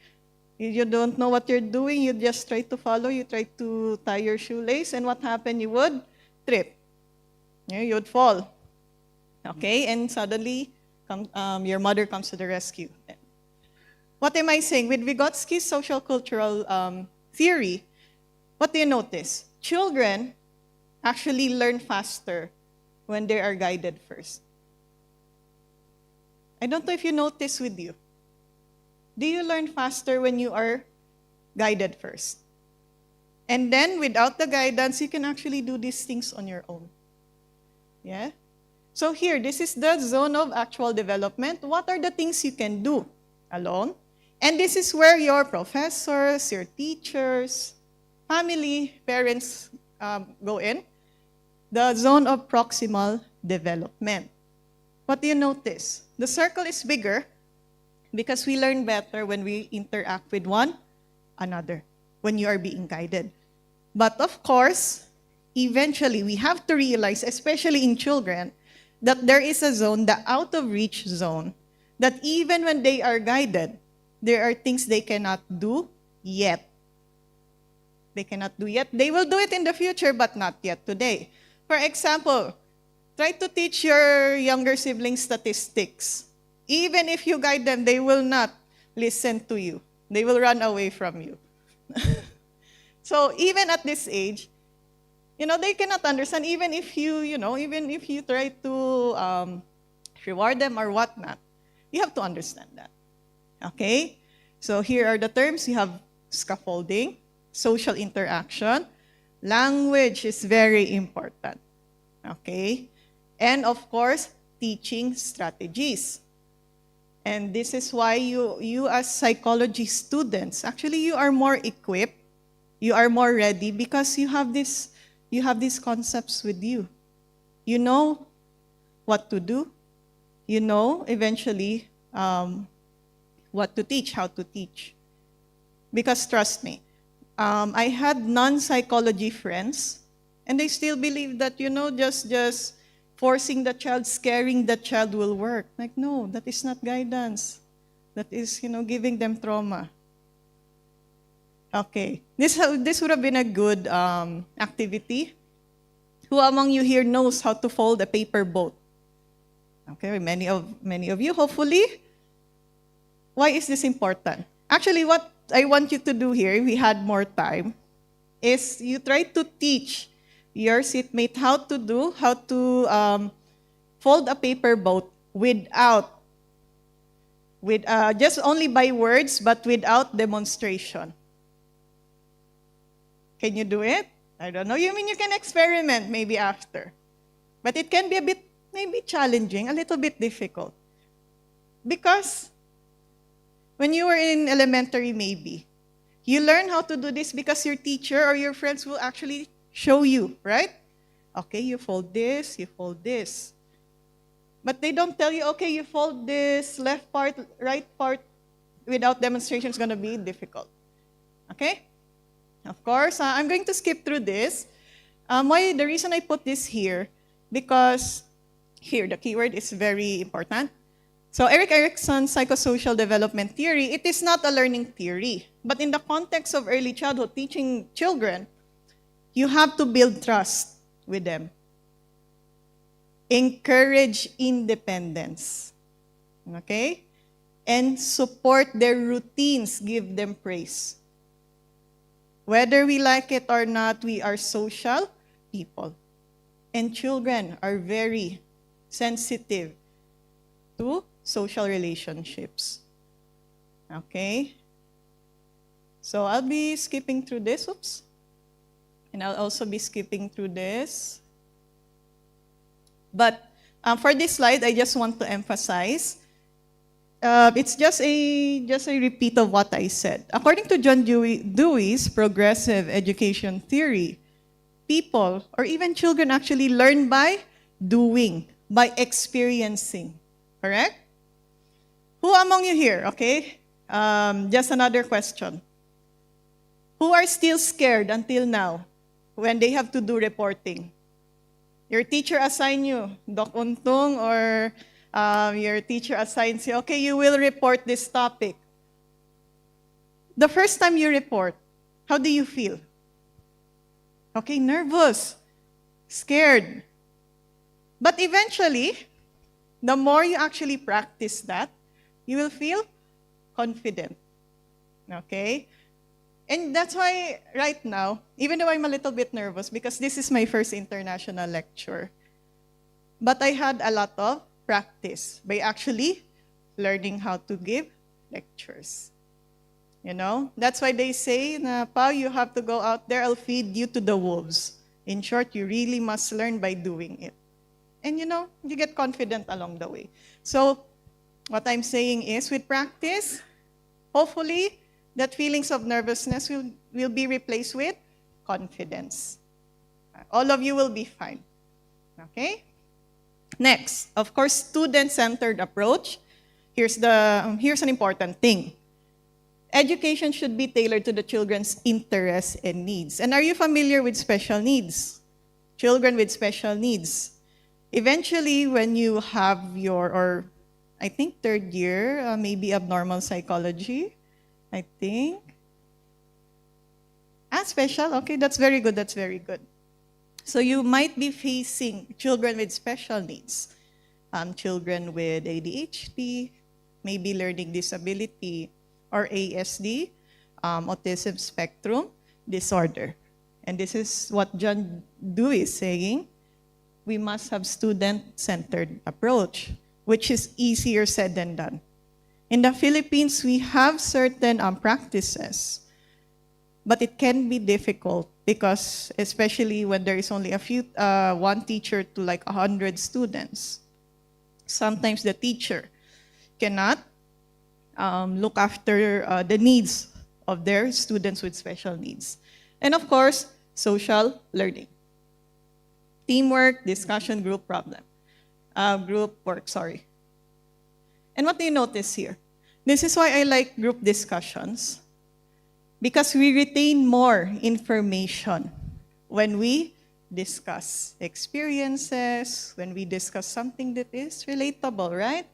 E: you don't know what you're doing. You just try to follow. You try to tie your shoelace, and what happened? You would trip. You would fall. Okay, and suddenly, your mother comes to the rescue. What am I saying? With Vygotsky's social cultural theory, what do you notice? Children actually learn faster when they are guided first. I don't know if you notice with you. Do you learn faster when you are guided first? And then without the guidance, you can actually do these things on your own. Yeah? So here, this is the zone of actual development. What are the things you can do alone? And this is where your professors, your teachers, family, parents go in. The zone of proximal development. What do you notice? The circle is bigger because we learn better when we interact with one another, when you are being guided. But of course, eventually we have to realize, especially in children, that there is a zone, the out of reach zone, that even when they are guided, there are things they cannot do yet. They cannot do yet. They will do it in the future, but not yet today. For example, try to teach your younger siblings statistics. Even if you guide them, they will not listen to you. They will run away from you. So even at this age, they cannot understand, even if you try to reward them or whatnot. You have to understand that. Okay? So here are the terms. You have scaffolding, social interaction. Language is very important. Okay? And of course, teaching strategies. And this is why you as psychology students, actually you are more equipped, you are more ready because you have these concepts with you. You know what to do. You know eventually what to teach, how to teach. Because trust me, I had non-psychology friends, and they still believe that, just forcing the child, scaring the child will work. Like, no, that is not guidance. That is, giving them trauma. Okay, this would have been a good activity. Who among you here knows how to fold a paper boat? Okay, many of you, hopefully. Why is this important? Actually, what I want you to do here, if we had more time, is you try to teach your seatmate how to fold a paper boat just only by words, but without demonstration. Can you do it? I don't know. You can experiment maybe after. But it can be a bit maybe challenging, a little bit difficult. Because when you were in elementary maybe, you learn how to do this because your teacher or your friends will actually show you, right? Okay, you fold this, you fold this. But they don't tell you, okay, you fold this left part, right part, without demonstration is going to be difficult. Okay? Of course, I'm going to skip through this. The reason I put this here, because here, the keyword is very important. So Erik Erikson's psychosocial development theory, it is not a learning theory. But in the context of early childhood, teaching children, you have to build trust with them. Encourage independence. Okay? And support their routines, give them praise. Whether we like it or not, we are social people. And children are very sensitive to social relationships. Okay? So I'll be skipping through this. Oops. And I'll also be skipping through this. But for this slide, I just want to emphasize, it's just a repeat of what I said. According to John Dewey's progressive education theory, people or even children actually learn by doing, by experiencing. Correct? Who among you here, okay? Just another question. Who are still scared until now when they have to do reporting? Your teacher assign you, Doc Untong, or your teacher assigns you, okay, you will report this topic. The first time you report, how do you feel? Okay, nervous, scared. But eventually, the more you actually practice that, you will feel confident. Okay? And that's why right now, even though I'm a little bit nervous because this is my first international lecture, but I had a lot of practice by actually learning how to give lectures. You know, that's why they say, na, Pa, you have to go out there, I'll feed you to the wolves. In short, you really must learn by doing it. And you know, you get confident along the way. So, what I'm saying is, with practice, hopefully, that feelings of nervousness will be replaced with confidence. All of you will be fine. Okay? Next, of course, student-centered approach. Here's an important thing. Education should be tailored to the children's interests and needs. And are you familiar with special needs? Children with special needs. Eventually, when you have or I think third year, maybe abnormal psychology, I think. Special, okay, that's very good, that's very good. So you might be facing children with special needs, children with ADHD, maybe learning disability, or ASD, autism spectrum disorder. And this is what John Dewey is saying. We must have student-centered approach, which is easier said than done. In the Philippines, we have certain practices, but it can be difficult because, especially when there is only one teacher to like 100 students, sometimes the teacher cannot look after the needs of their students with special needs. And of course, social learning. Teamwork, discussion, group work. And what do you notice here? This is why I like group discussions, because we retain more information when we discuss experiences, when we discuss something that is relatable, right?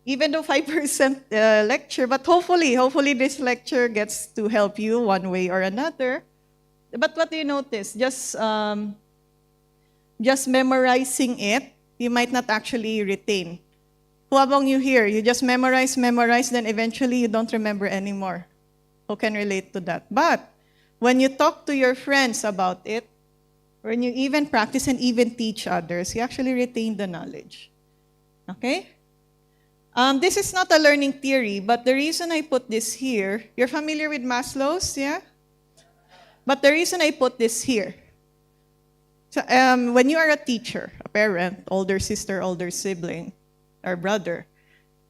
E: Even though 5% lecture, but hopefully this lecture gets to help you one way or another. But what do you notice? Just memorizing it, you might not actually retain. Who among you here, you just memorize, then eventually you don't remember anymore? Who can relate to that? But when you talk to your friends about it, when you even practice and even teach others, you actually retain the knowledge. Okay? This is not a learning theory, but the reason I put this here, you're familiar with Maslow's, yeah? But the reason I put this here, so, when you are a teacher, a parent, older sister, older sibling, or brother,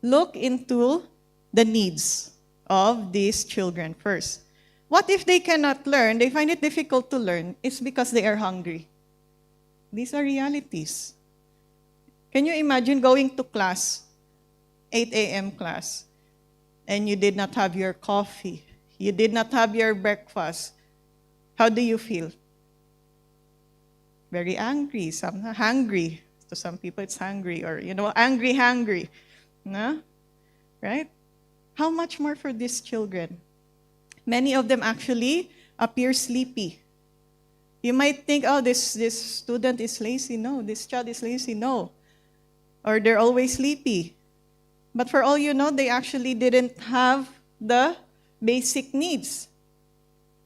E: look into the needs of these children first. What if they cannot learn, they find it difficult to learn, it's because they are hungry. These are realities. Can you imagine going to class, 8 a.m. class, and you did not have your coffee, you did not have your breakfast? How do you feel? Very angry, some hungry. To some people, it's hungry, or angry, no? Right? How much more for these children? Many of them actually appear sleepy. You might think, oh, this student is lazy. No, this child is lazy. No. Or they're always sleepy. But for all you know, they actually didn't have the basic needs.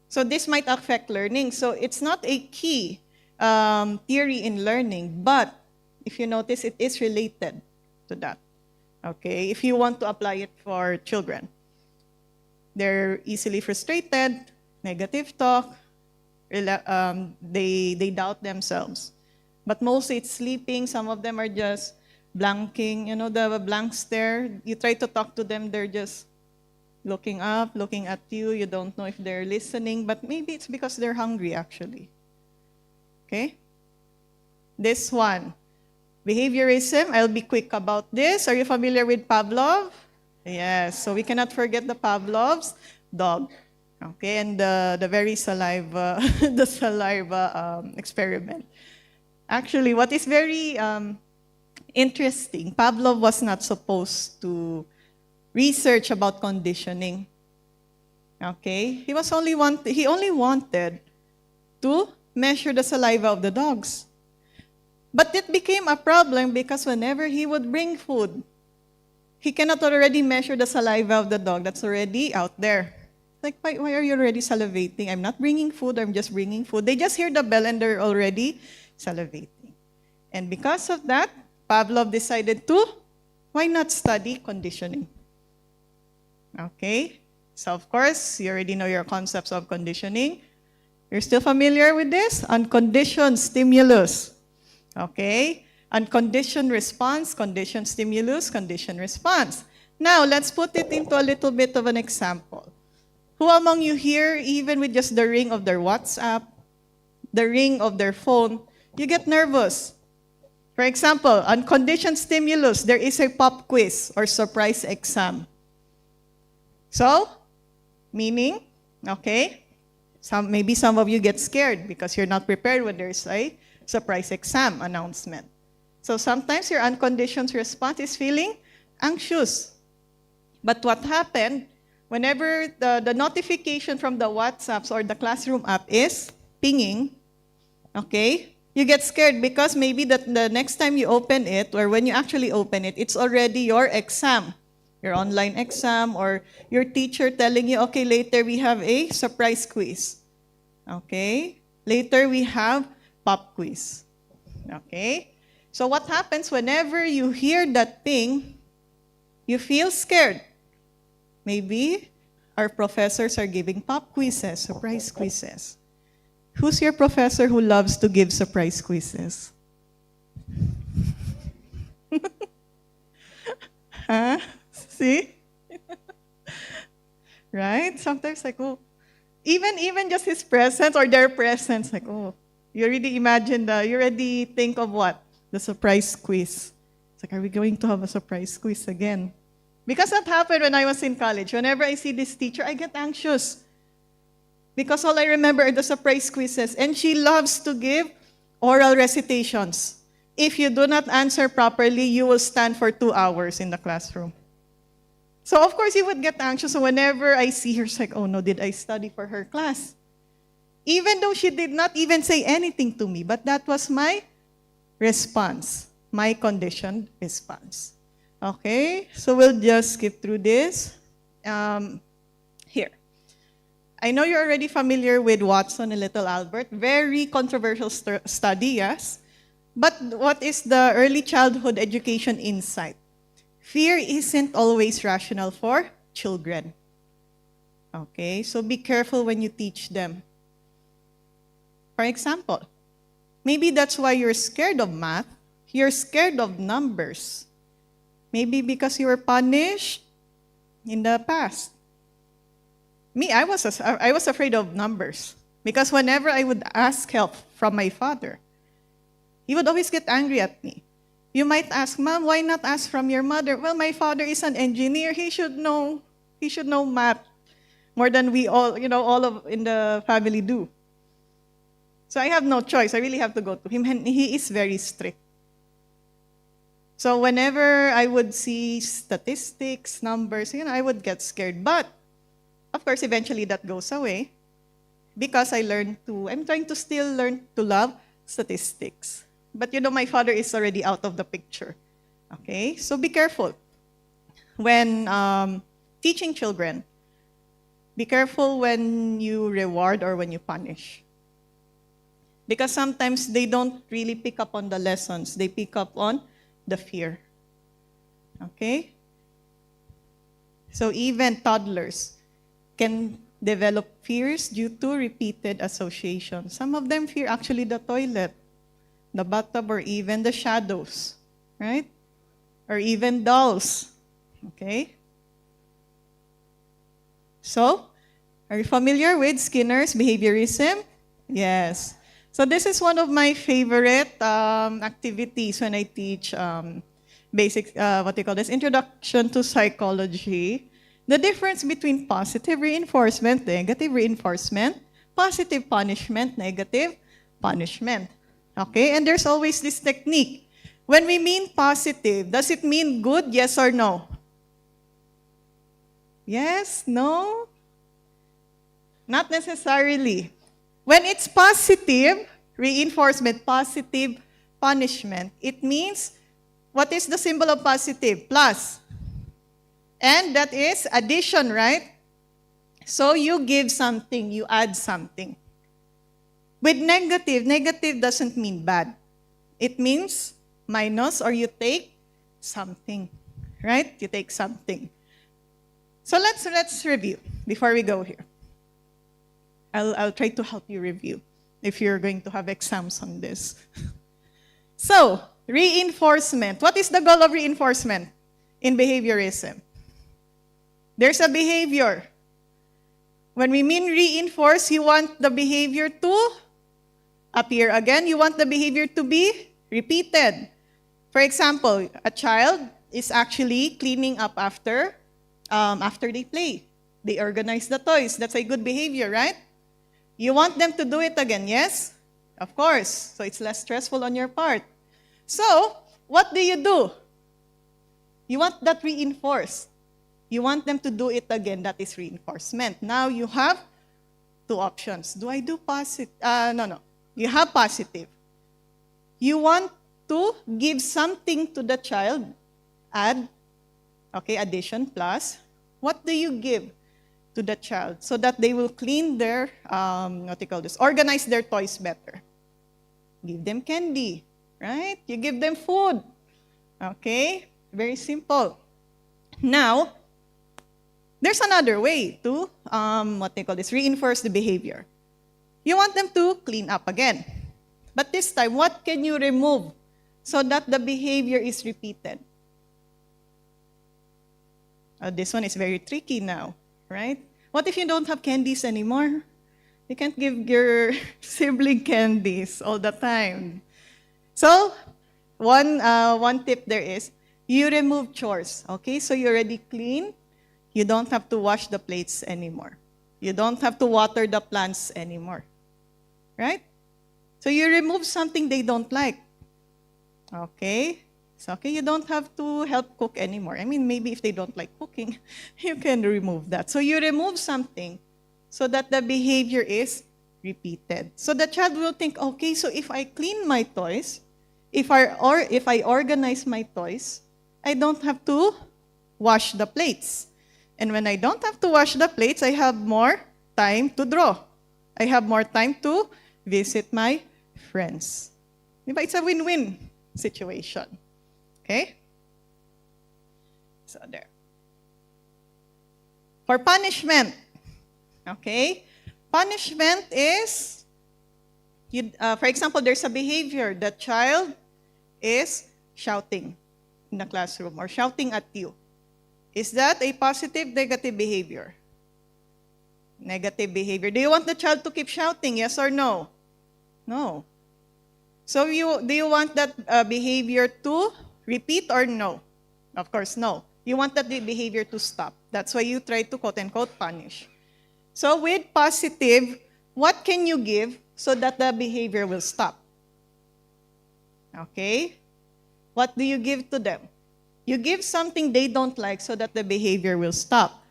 E: So this might affect learning. So it's not a key theory in learning, but if you notice, it is related to that. Okay, if you want to apply it for children. They're easily frustrated, negative talk, they doubt themselves. But mostly it's sleeping. Some of them are just blanking, the blank stare. You try to talk to them, they're just looking up, looking at you. You don't know if they're listening, but maybe it's because they're hungry actually. Okay? This one, behaviorism. I'll be quick about this. Are you familiar with Pavlov? Yes, so we cannot forget the Pavlov's dog. Okay, and the very saliva, the saliva experiment. Actually, what is very interesting, Pavlov was not supposed to research about conditioning. Okay, he only wanted to measure the saliva of the dogs. But it became a problem because whenever he would bring food, he cannot already measure the saliva of the dog that's already out there. Like, why are you already salivating? I'm not bringing food, I'm just bringing food. They just hear the bell and they're already salivating. And because of that, Pavlov decided to, why not study conditioning? Okay, so of course, you already know your concepts of conditioning. You're still familiar with this? Unconditioned stimulus. Okay, unconditioned response, conditioned stimulus, conditioned response. Now, let's put it into a little bit of an example. Who among you here, even with just the ring of their WhatsApp, the ring of their phone, you get nervous? For example, unconditioned stimulus, there is a pop quiz or surprise exam. So, meaning, okay, maybe some of you get scared because you're not prepared when there's a surprise exam announcement. So sometimes your unconditioned response is feeling anxious. But what happened, whenever the notification from the WhatsApps or the classroom app is pinging, okay, you get scared because maybe the next time you open it, or when you actually open it, it's already your exam, your online exam, or your teacher telling you, okay, later we have a surprise quiz. Okay, later we have pop quiz. Okay, so what happens whenever you hear that ping, you feel scared. Maybe our professors are giving pop quizzes, surprise quizzes. Who's your professor who loves to give surprise quizzes? Huh? See? Right? Sometimes like, oh, even just his presence or their presence, like, oh, you already imagine you already think of what? The surprise quiz. It's like, are we going to have a surprise quiz again? Because that happened when I was in college. Whenever I see this teacher, I get anxious. Because all I remember are the surprise quizzes. And she loves to give oral recitations. If you do not answer properly, you will stand for 2 hours in the classroom. So of course you would get anxious. So whenever I see her, it's like, oh no, did I study for her class? Even though she did not even say anything to me, but that was my response, my conditioned response. Okay, so we'll just skip through this. Here. I know you're already familiar with Watson and Little Albert. Very controversial study, yes. But what is the early childhood education insight? Fear isn't always rational for children. Okay, so be careful when you teach them. For example, maybe that's why you're scared of math. You're scared of numbers. Maybe because you were punished in the past. Me, I was afraid of numbers. Because whenever I would ask help from my father, he would always get angry at me. You might ask, Mom, why not ask from your mother? Well, my father is an engineer. He should know math more than we all, all of in the family do. So I have no choice. I really have to go to him, and he is very strict. So whenever I would see statistics, numbers, I would get scared. But, of course, eventually that goes away because I'm trying to still learn to love statistics. But my father is already out of the picture. Okay? So be careful. When teaching children, be careful when you reward or when you punish. Because sometimes they don't really pick up on the lessons. They pick up on the fear. Okay? So even toddlers can develop fears due to repeated association. Some of them fear actually the toilet, the bathtub, or even the shadows, right? Or even dolls. Okay? So, are you familiar with Skinner's behaviorism? Yes. So this is one of my favorite activities when I teach Introduction to Psychology. The difference between positive reinforcement, negative reinforcement, positive punishment, negative punishment. Okay, and there's always this technique. When we mean positive, does it mean good, yes or no? Yes, no? Not necessarily. When it's positive reinforcement, positive punishment, it means, what is the symbol of positive? Plus. And that is addition, right? So you give something, you add something. With negative doesn't mean bad. It means minus, or you take something, right? You take something. So let's review before we go here. I'll try to help you review if you're going to have exams on this. So, reinforcement. What is the goal of reinforcement in behaviorism? There's a behavior. When we mean reinforce, you want the behavior to appear again. You want the behavior to be repeated. For example, a child is actually cleaning up after they play. They organize the toys. That's a good behavior, right? You want them to do it again, yes? Of course. So it's less stressful on your part. So, what do? You want that reinforced. You want them to do it again. That is reinforcement. Now you have two options. Do I do positive? No. You have positive. You want to give something to the child. Add. Okay, addition, plus. What do you give to the child so that they will clean their, organize their toys better? Give them candy, right? You give them food. Okay? Very simple. Now, there's another way to, reinforce the behavior. You want them to clean up again. But this time, what can you remove so that the behavior is repeated? This one is very tricky now, right? What if you don't have candies anymore? You can't give your sibling candies all the time. So, one tip there is, you remove chores, okay? So you already clean. You don't have to wash the plates anymore. You don't have to water the plants anymore, right? So you remove something they don't like, okay? So, okay, you don't have to help cook anymore. I mean, maybe if they don't like cooking, you can remove that. So you remove something so that the behavior is repeated. So the child will think, okay, so if I clean my toys, if I organize my toys, I don't have to wash the plates. And when I don't have to wash the plates, I have more time to draw. I have more time to visit my friends. It's a win-win situation. Okay? So there. For punishment, okay? Punishment is, for example, there's a behavior. The child is shouting in the classroom or shouting at you. Is that a positive, negative behavior? Negative behavior. Do you want the child to keep shouting, yes or no? No. So do you want that behavior to Repeat or no? Of course, no. You want that behavior to stop. That's why you try to quote-unquote punish. So with positive, what can you give so that the behavior will stop? Okay? What do you give to them? You give something they don't like so that the behavior will stop.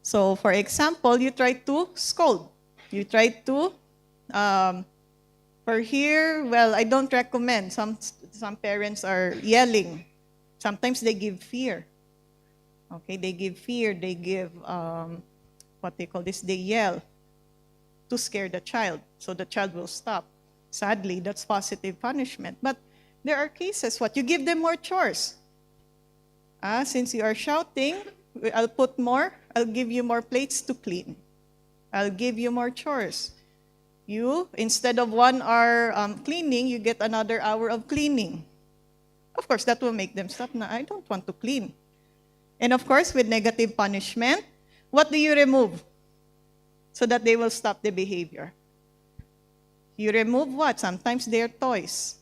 E: So for example, you try to scold. You try to, for here, well, I don't recommend. Some parents are yelling. Sometimes they give fear. Okay, they give fear. They give, what they call this, they yell to scare the child. So the child will stop. Sadly, that's positive punishment. But there are cases, what? You give them more chores. Since you are shouting, I'll put more. I'll give you more plates to clean. I'll give you more chores. You, instead of 1 hour cleaning, you get another hour of cleaning. Of course, that will make them stop. No, I don't want to clean. And of course, with negative punishment, what do you remove so that they will stop the behavior? You remove what? Sometimes their toys.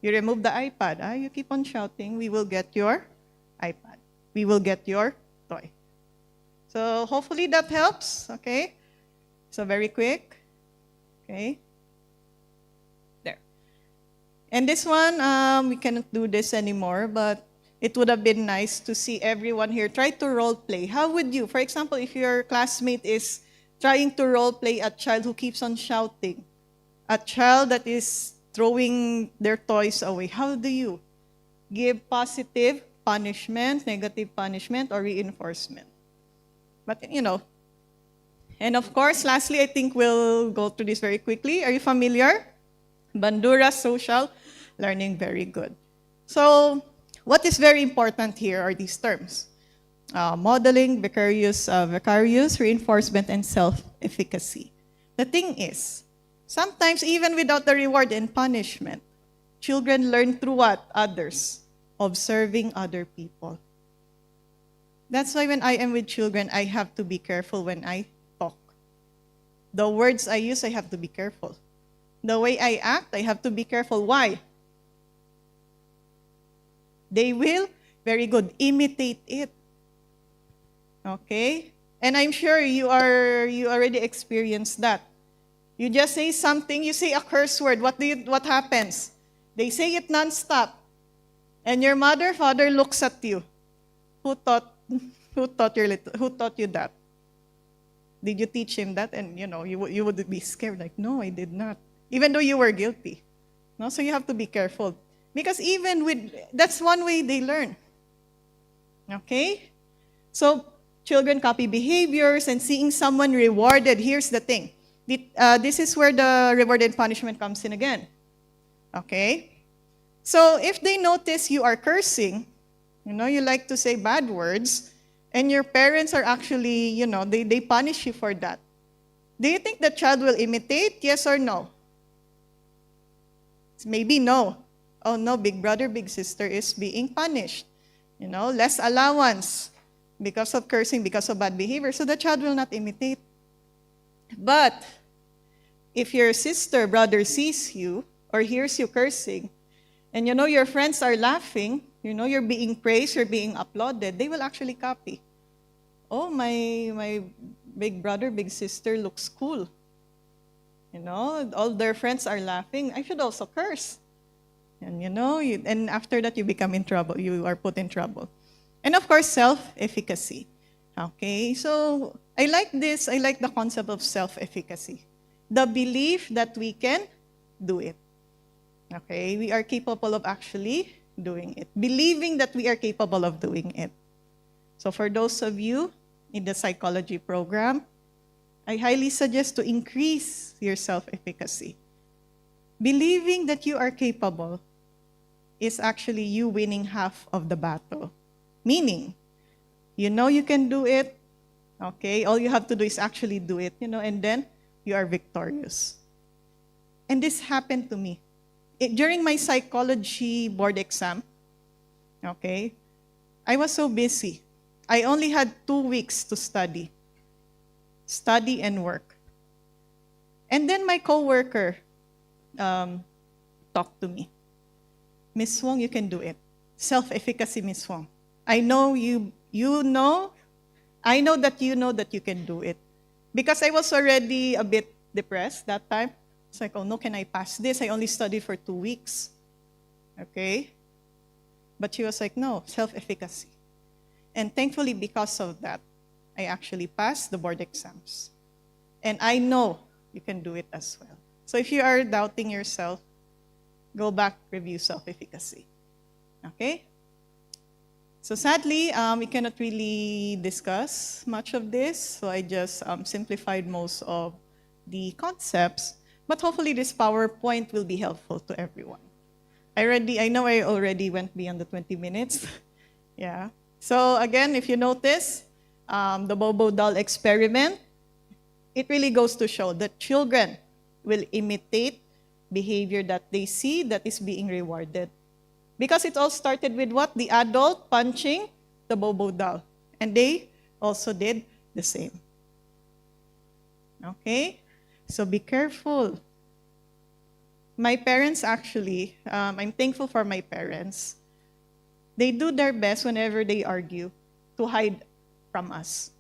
E: You remove the iPad. You keep on shouting, we will get your iPad. We will get your toy. So hopefully that helps, okay? So very quick, okay? There. And this one, we cannot do this anymore, but it would have been nice to see everyone here try to role play. How would you, for example, if your classmate is trying to role play a child who keeps on shouting, a child that is throwing their toys away, how do you give positive punishment, negative punishment, or reinforcement? But, you know, and of course, lastly, I think we'll go through this very quickly. Are you familiar? Bandura, social, learning, very good. So, what is very important here are these terms. Modeling, vicarious, reinforcement, and self-efficacy. The thing is, sometimes even without the reward and punishment, children learn through what? Others. Observing other people. That's why when I am with children, I have to be careful when I talk. The words I use, I have to be careful. The way I act, I have to be careful. Why? They will, very good, imitate it. Okay? And I'm sure you already experienced that. You just say something, you say a curse word, what happens? They say it nonstop. And your mother, father looks at you. Who taught you that? Did you teach him that? And you would be scared, like, no, I did not. Even though you were guilty. No, so you have to be careful. Because that's one way they learn. Okay? So children copy behaviors and seeing someone rewarded. Here's the thing. This is where the reward and punishment comes in again. Okay? So if they notice you are cursing, you like to say bad words, and your parents are actually, they punish you for that. Do you think the child will imitate? Yes or no? Maybe no. Oh no, big brother, big sister is being punished. Less allowance because of cursing, because of bad behavior. So the child will not imitate. But if your sister, brother sees you or hears you cursing, and your friends are laughing, you're being praised, you're being applauded, they will actually copy. Oh, my big brother, big sister looks cool. All their friends are laughing. I should also curse. And and after that you become in trouble. You are put in trouble. And of course, self-efficacy. Okay, so I like this. I like the concept of self-efficacy. The belief that we can do it. Okay, we are capable of actually doing it. Believing that we are capable of doing it. So for those of you in the psychology program, I highly suggest to increase your self-efficacy. Believing that you are capable is actually you winning half of the battle. Meaning, you can do it, okay? All you have to do is actually do it, and then you are victorious. And this happened to me. During my psychology board exam, okay, I was so busy. I only had 2 weeks to study and work. And then my coworker talked to me. Miss Wong, you can do it. self-efficacy, Ms. Wong. I know I know that you can do it. Because I was already a bit depressed that time. It's like, oh no, can I pass this? I only studied for 2 weeks. Okay? But she was like, no, self-efficacy. And thankfully, because of that, I actually passed the board exams. And I know you can do it as well. So if you are doubting yourself, go back, review self-efficacy. Okay? So sadly, we cannot really discuss much of this. So I just simplified most of the concepts. But hopefully this PowerPoint will be helpful to everyone. I know I already went beyond the 20 minutes. Yeah. So again, if you notice, the Bobo doll experiment, it really goes to show that children will imitate behavior that they see that is being rewarded. Because it all started with what? The adult punching the Bobo doll. And they also did the same. Okay? So be careful. My parents actually, I'm thankful for my parents. They do their best whenever they argue to hide from us.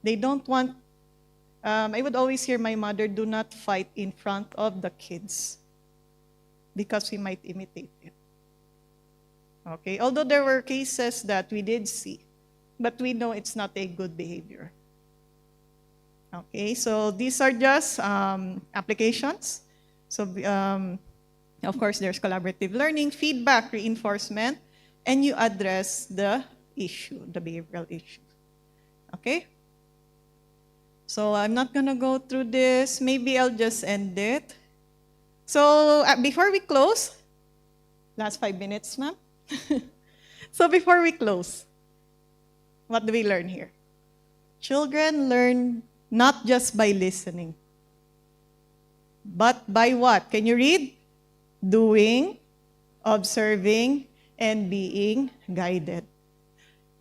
E: They don't want, I would always hear my mother, do not fight in front of the kids because we might imitate it. Okay, although there were cases that we did see, but we know it's not a good behavior. Okay, so these are just applications. So, of course, there's collaborative learning, feedback, reinforcement, and you address the issue, the behavioral issue. Okay? So I'm not going to go through this. Maybe I'll just end it. So before we close, last 5 minutes, ma'am. So before we close, what do we learn here? Children learn not just by listening, but by what? Can you read? Doing, observing, and being guided.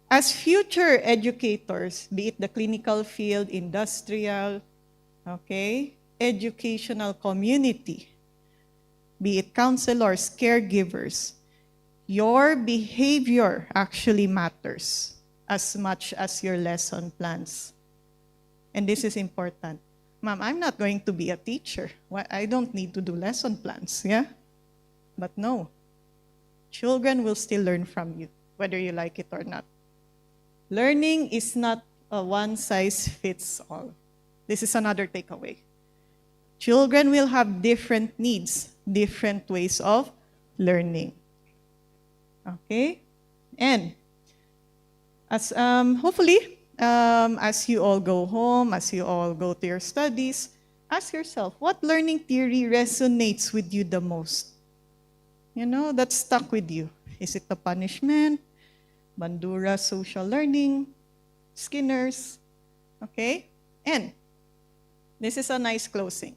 E: As future educators, be it the clinical field, industrial, okay, educational community, be it counselors, caregivers, your behavior actually matters as much as your lesson plans. And this is important. Ma'am, I'm not going to be a teacher. I don't need to do lesson plans, yeah? But no, children will still learn from you, whether you like it or not. Learning is not a one-size-fits-all. This is another takeaway. Children will have different needs, different ways of learning. Okay? And as hopefully, as you all go home, as you all go to your studies, ask yourself, what learning theory resonates with you the most? You know, that stuck with you. Is it the punishment, Bandura social learning, Skinner's? Okay? And this is a nice closing.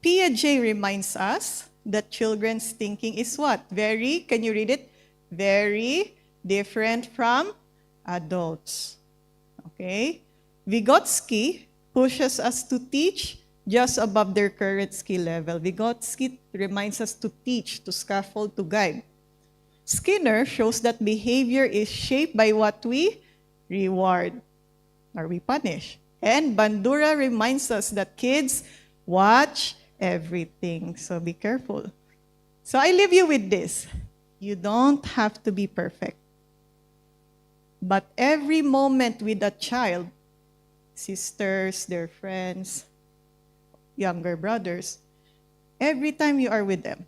E: Piaget reminds us that children's thinking is what? Very, can you read it? Very different from adults. Okay? Vygotsky pushes us to teach just above their current skill level. Vygotsky reminds us to teach, to scaffold, to guide. Skinner shows that behavior is shaped by what we reward or we punish. And Bandura reminds us that kids watch everything. So be careful. So I leave you with this. You don't have to be perfect. But every moment with a child, sisters, their friends, younger brothers, every time you are with them,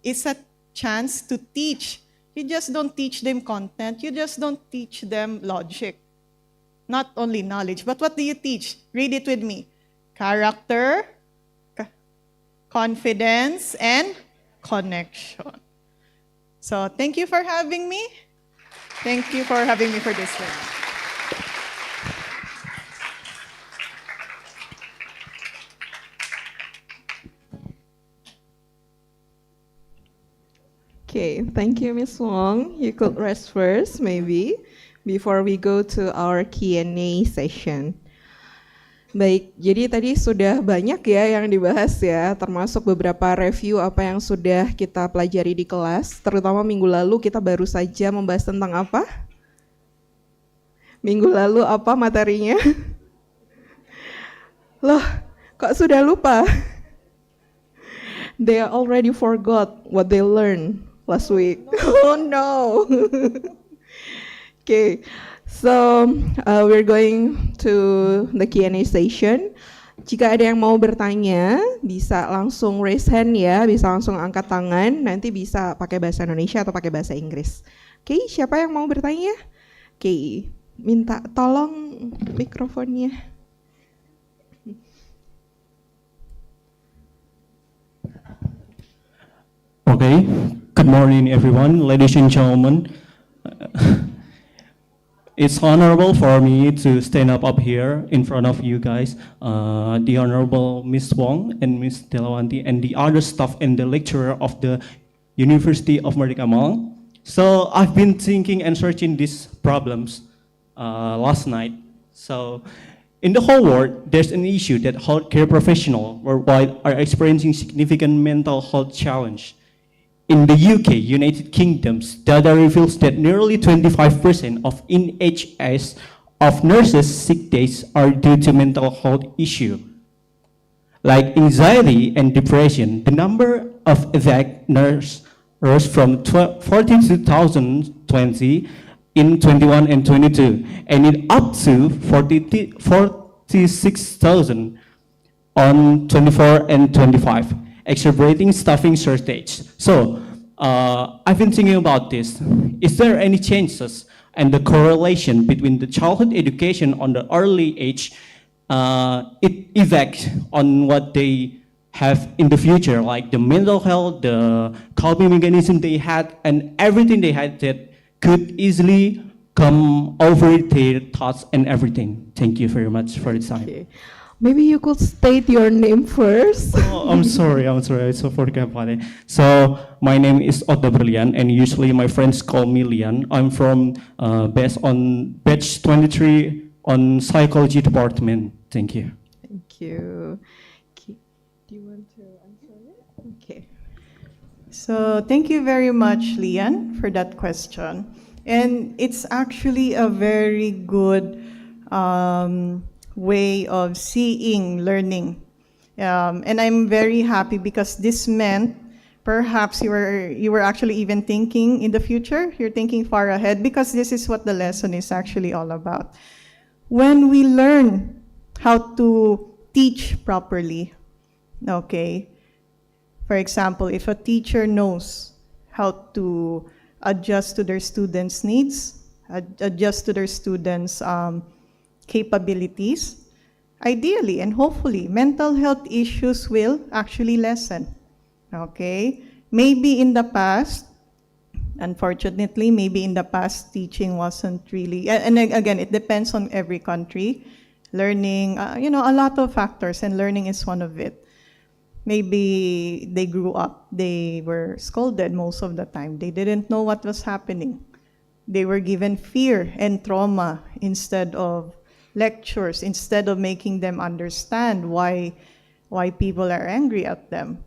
E: it's a chance to teach. You just don't teach them content. You just don't teach them logic. Not only knowledge, but what do you teach? Read it with me. Character, confidence, and connection. So thank you for having me. Thank you for having me for this one.
C: Okay, thank you, Ms. Wong. You could rest first, maybe, before we go to our Q&A session. Baik, jadi tadi sudah banyak ya yang dibahas ya, termasuk beberapa review apa yang sudah kita pelajari di kelas, terutama minggu lalu kita baru saja membahas tentang apa? Minggu lalu apa materinya? Loh, kok sudah lupa? They already forgot what they learned last week. Oh no. Okay, so we're going to the Q&A session. Jika ada yang mau bertanya, bisa langsung raise hand ya, bisa langsung angkat tangan, nanti bisa pakai bahasa Indonesia atau pakai bahasa Inggris. Oke, siapa yang mau bertanya? Oke, minta tolong mikrofonnya.
F: Okay, good morning everyone, ladies and gentlemen. It's honorable for me to stand up here in front of you guys, the Honorable Miss Wong and Miss Delawanti and the other staff and the lecturer of the University of Merdeka Malang. So I've been thinking and searching these problems last night. So in the whole world, there's an issue that healthcare professionals worldwide are experiencing significant mental health challenge. In the UK, United Kingdom, data reveals that nearly 25% of NHS of nurses' sick days are due to mental health issue. Like anxiety and depression, the number of that nurse rose from 42,020 in 21 and 22, and it up to 46,000 on 24 and 25. Exacerbating staffing shortage. So, I've been thinking about this. Is there any changes and the correlation between the childhood education on the early age, it effects on what they have in the future, like the mental health, the coping mechanism they had, and everything they had that could easily come over their thoughts and everything. Thank you very much for the time.
C: Okay. Maybe you could state your name first.
F: Oh, I'm sorry, I so forgot about it. So, my name is Otto Berlian, and usually my friends call me Lian. I'm from, based on batch 23 on psychology department. Thank you.
C: Thank you. Okay. Do you want to answer it? Okay.
E: So thank you very much, Lian, for that question. And it's actually a very good way of seeing learning. And I'm very happy because this meant perhaps you were actually even thinking in the future. You're thinking far ahead because this is what the lesson is actually all about. When we learn how to teach properly, okay, for example, if a teacher knows how to adjust to their students' needs, adjust to their students' capabilities, ideally and hopefully, mental health issues will actually lessen. Okay? Maybe in the past, unfortunately, maybe in the past, teaching wasn't really, and again, it depends on every country. Learning, a lot of factors, and learning is one of it. Maybe they grew up, they were scolded most of the time. They didn't know what was happening. They were given fear and trauma instead of lectures, instead of making them understand why people are angry at them.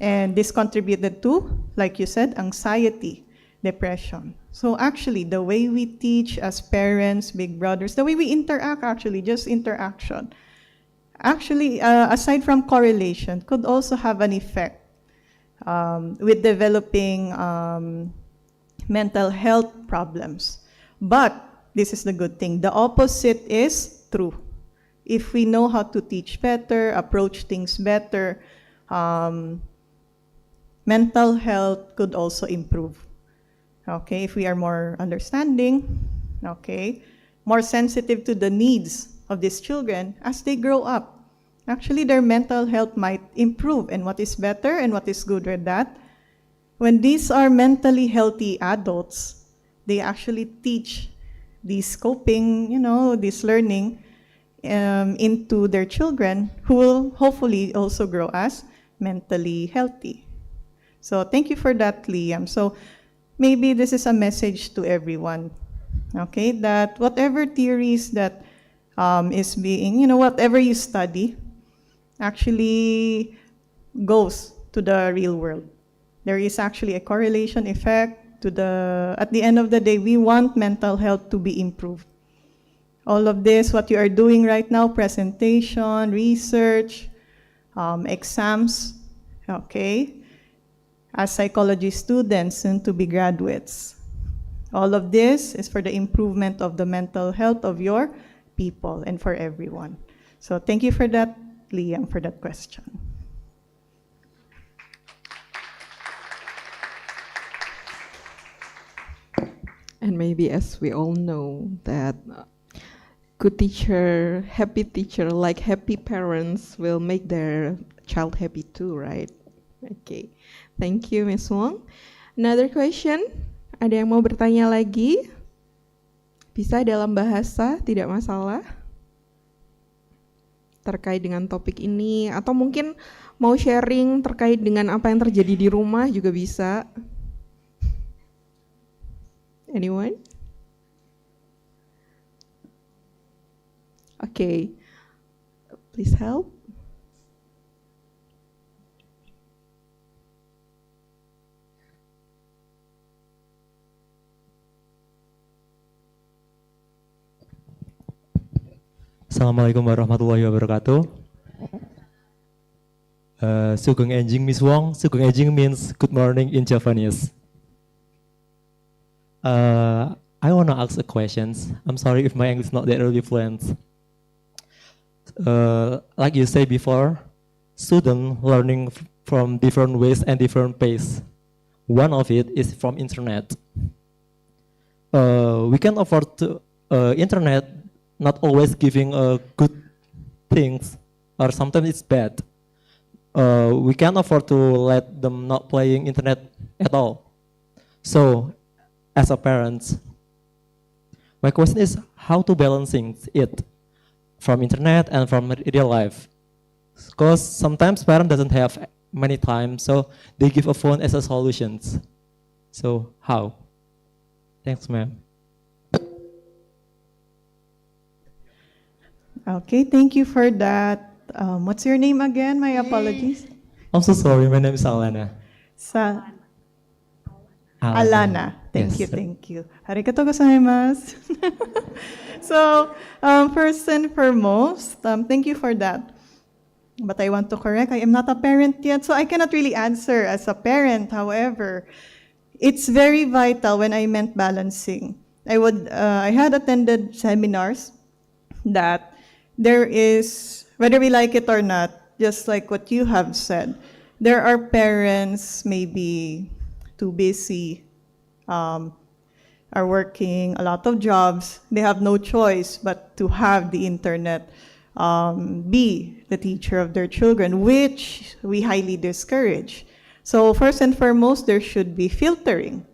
E: And this contributed to, like you said, anxiety, depression. So actually, the way we teach as parents, big brothers, the way we interact actually, just interaction, actually, aside from correlation, could also have an effect with developing mental health problems. But this is the good thing. The opposite is true. If we know how to teach better, approach things better, mental health could also improve. Okay, if we are more understanding, okay, more sensitive to the needs of these children as they grow up. Actually, their mental health might improve. And what is better and what is good with that? When these are mentally healthy adults, they actually teach this coping, this learning into their children who will hopefully also grow as mentally healthy. So thank you for that, Liam. So maybe this is a message to everyone, okay, that whatever theories that is being, whatever you study actually goes to the real world. There is actually a correlation effect at the end of the day, we want mental health to be improved. All of this, what you are doing right now, presentation, research, exams, okay, as psychology students, soon to be graduates. All of this is for the improvement of the mental health of your people and for everyone. So thank you for that, Liam, for that question.
C: And maybe as we all know that good teacher, happy teacher, like happy parents will make their child happy too, right? Okay, thank you Miss Wong. Another question, ada yang mau bertanya lagi? Bisa dalam bahasa, tidak masalah. Terkait dengan topik ini, atau mungkin mau sharing terkait dengan apa yang terjadi di rumah juga bisa. Anyone? Okay, please help.
G: Assalamualaikum warahmatullahi wabarakatuh. Sugeng Enjing Miss Wong. Sugeng Enjing means good morning in Javanese. I want to ask a question. I'm sorry if my English is not that really fluent. Like you said before, students learning from different ways and different pace. One of it is from internet. We can afford to internet not always giving good things, or sometimes it's bad. We can't afford to let them not playing internet at all. So, as a parent, my question is how to balancing it from internet and from real life. Because sometimes parent doesn't have many time, so they give a phone as a solution. So how? Thanks, ma'am.
E: Okay, thank you for that. What's your name again? My apologies.
G: I'm so sorry, my name is Alana.
E: Alana. Thank
G: Yes,
E: you,
G: sir.
E: thank you. Arigatou gozaimasu. So, first and foremost, thank you for that. But I want to correct, I am not a parent yet, so I cannot really answer as a parent. However, it's very vital when I meant balancing. I had attended seminars that there is, whether we like it or not, just like what you have said, there are parents maybe too busy, are working a lot of jobs. They have no choice but to have the internet be the teacher of their children, which we highly discourage. So first and foremost, there should be filtering.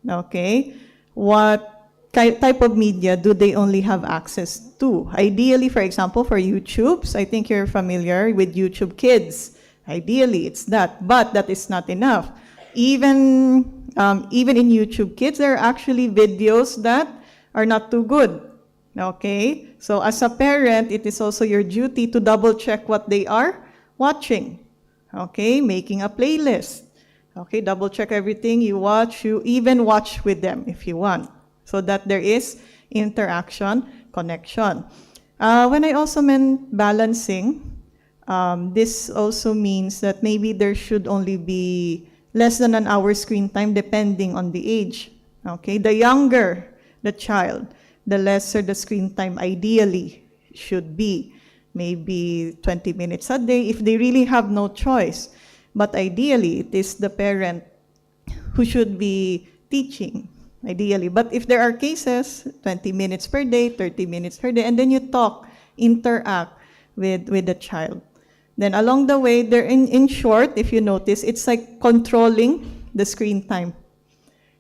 E: Okay, what type of media do they only have access to? Ideally, for example, for YouTubes, I think you're familiar with YouTube Kids. Ideally, it's that, but that is not enough. Even in YouTube Kids, there are actually videos that are not too good. Okay, so as a parent, it is also your duty to double check what they are watching. Okay, making a playlist. Okay, double check everything you watch. You even watch with them if you want, so that there is interaction, connection. When I also meant balancing, this also means that maybe there should only be less than an hour screen time depending on the age. Okay, the younger the child, the lesser the screen time ideally should be. Maybe 20 minutes a day if they really have no choice. But ideally, it is the parent who should be teaching, ideally. But if there are cases, 20 minutes per day, 30 minutes per day, and then you talk, interact with the child. Then along the way, in short, if you notice, it's like controlling the screen time.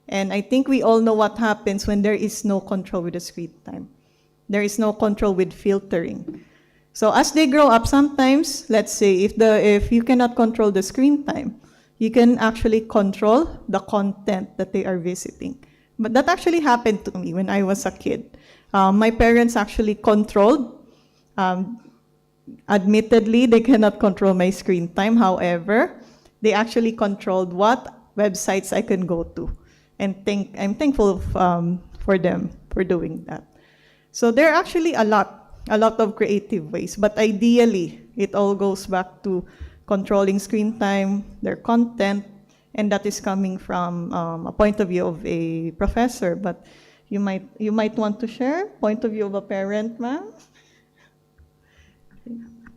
E: And I think we all know what happens when there is no control with the screen time. There is no control with filtering. So as they grow up, sometimes, let's say, if you cannot control the screen time, you can actually control the content that they are visiting. But that actually happened to me when I was a kid. My parents actually controlled Um, Admittedly, they cannot control my screen time. However, they actually controlled what websites I can go to. And I'm thankful for them for doing that. So there are actually a lot of creative ways. But ideally, it all goes back to controlling screen time, their content, and that is coming from a point of view of a professor. But you might want to share point of view of a parent, ma'am.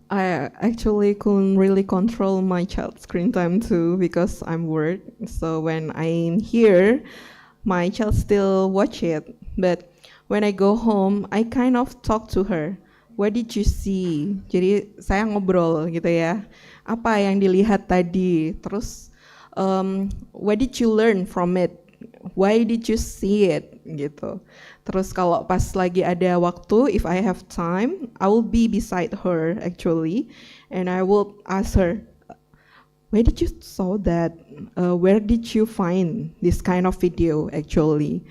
C: I actually couldn't really control my child's screen time too because I'm work. So when I'm here, my child still watch it. But when I go home, I kind of talk to her. What did you see? Jadi saya ngobrol gitu ya. Apa yang dilihat tadi? Terus what did you learn from it? Why did you see it? Gitu. Terus kalau pas lagi ada waktu, if I have time, I will be beside her actually, and I will ask her, where did you saw that? Where did you find this kind of video actually?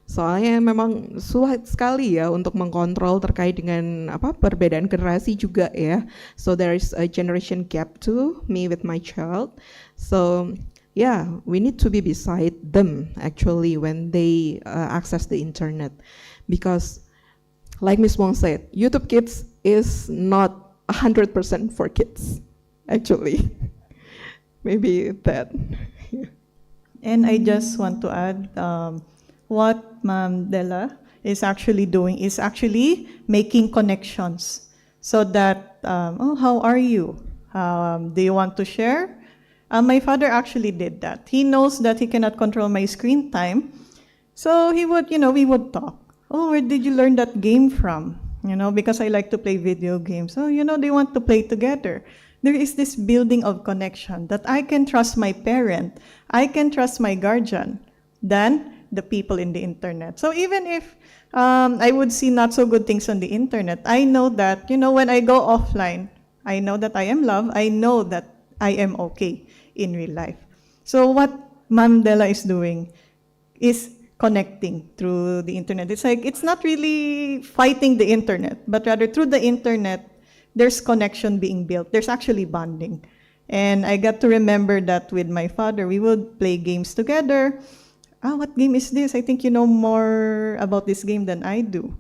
C: Soalnya memang sulit sekali ya untuk mengkontrol terkait dengan perbedaan generasi juga ya. So there is a generation gap too, me with my child. So yeah, we need to be beside them actually when they access the internet, because like Miss Wong said, YouTube Kids is not 100% for kids actually. Maybe that.
E: And I just want to add, what Ma'am Della is actually doing is actually making connections so that, oh, how are you? Do you want to share? My father actually did that. He knows that he cannot control my screen time. So he would, we would talk. Oh, where did you learn that game from? Because I like to play video games. Oh, they want to play together. There is this building of connection that I can trust my parent, I can trust my guardian, than the people in the internet. So even if I would see not so good things on the internet, I know that, when I go offline, I know that I am loved, I know that I am okay in real life. So what Ma'am Della is doing is connecting through the internet. It's like, it's not really fighting the internet, but rather through the internet, there's connection being built. There's actually bonding. And I got to remember that with my father, we would play games together. What game is this? I think you know more about this game than I do.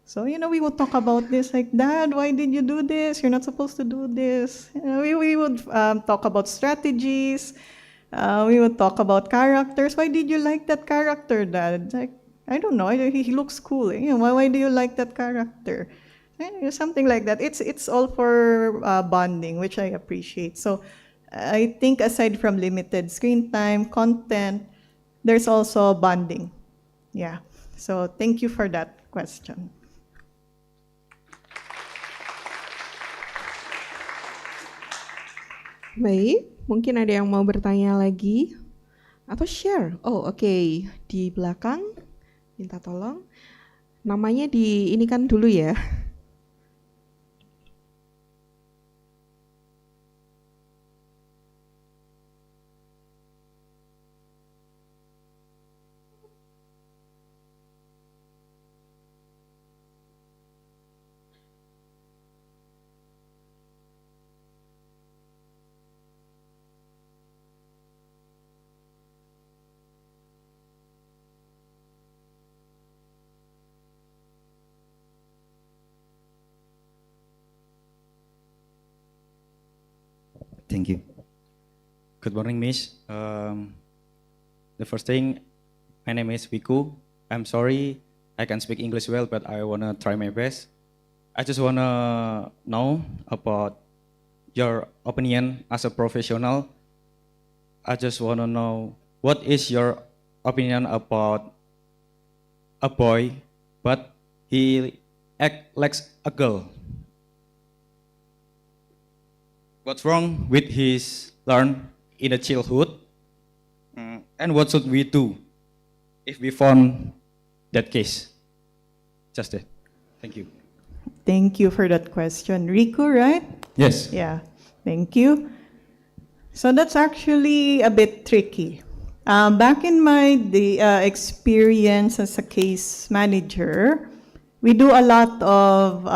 E: So, we would talk about this, like, Dad, why did you do this? You're not supposed to do this. We would talk about strategies. We would talk about characters. Why did you like that character, Dad? Like, I don't know. He looks cool. Why do you like that character? Something like that. It's all for bonding, which I appreciate. So, I think aside from limited screen time, content, there's also bonding. Yeah. So, thank you for that question.
C: Baik, mungkin ada yang mau bertanya lagi atau share. Oh, oke. Di belakang, minta tolong. Namanya di ini kan dulu ya.
H: Thank you. Good morning, Miss. The first thing, my name is Wiku. I'm sorry I can't speak English well, but I wanna try my best. I just wanna know about your opinion as a professional. I just wanna know what is your opinion about a boy, but he act like a girl. What's wrong with his learn in the childhood? And what should we do if we found that case? Just that. Thank you.
E: Thank you for that question. Rico, right?
H: Yes.
E: Yeah, thank you. So that's actually a bit tricky. Back in my experience as a case manager, we do a lot of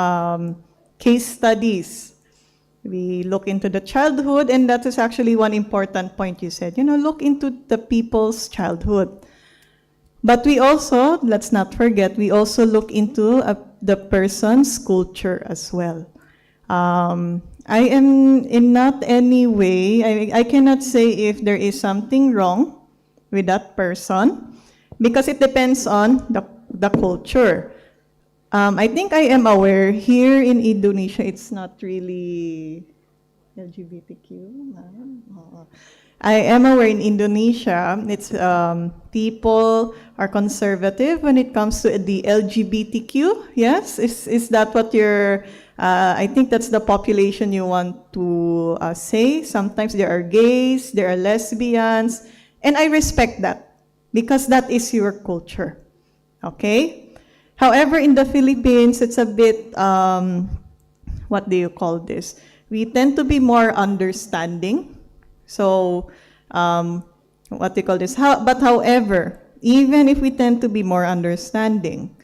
E: case studies. We look into the childhood, and that is actually one important point you said. Look into the people's childhood. But we also, let's not forget, we also look into the person's culture as well. I am in not any way, I cannot say if there is something wrong with that person, because it depends on the culture. I think I am aware here in Indonesia, it's not really LGBTQ. I am aware in Indonesia, it's people are conservative when it comes to the LGBTQ. Yes, is that what you're? I think that's the population you want to say. Sometimes there are gays, there are lesbians, and I respect that because that is your culture. Okay. However, in the Philippines, it's a bit, what do you call this? We tend to be more understanding. So, what do you call this? But however, even if we tend to be more understanding,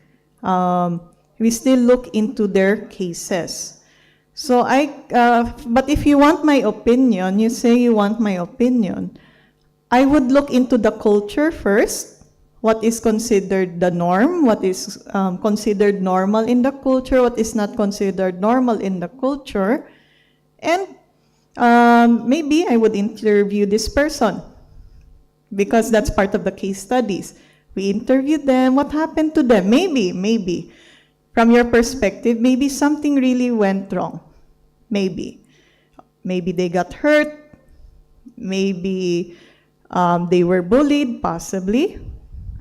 E: we still look into their cases. So but if you want my opinion, you say you want my opinion, I would look into the culture first. What is considered the norm, what is considered normal in the culture, what is not considered normal in the culture, and maybe I would interview this person because that's part of the case studies. We interviewed them, what happened to them? Maybe, from your perspective, maybe something really went wrong. Maybe they got hurt, maybe they were bullied, possibly.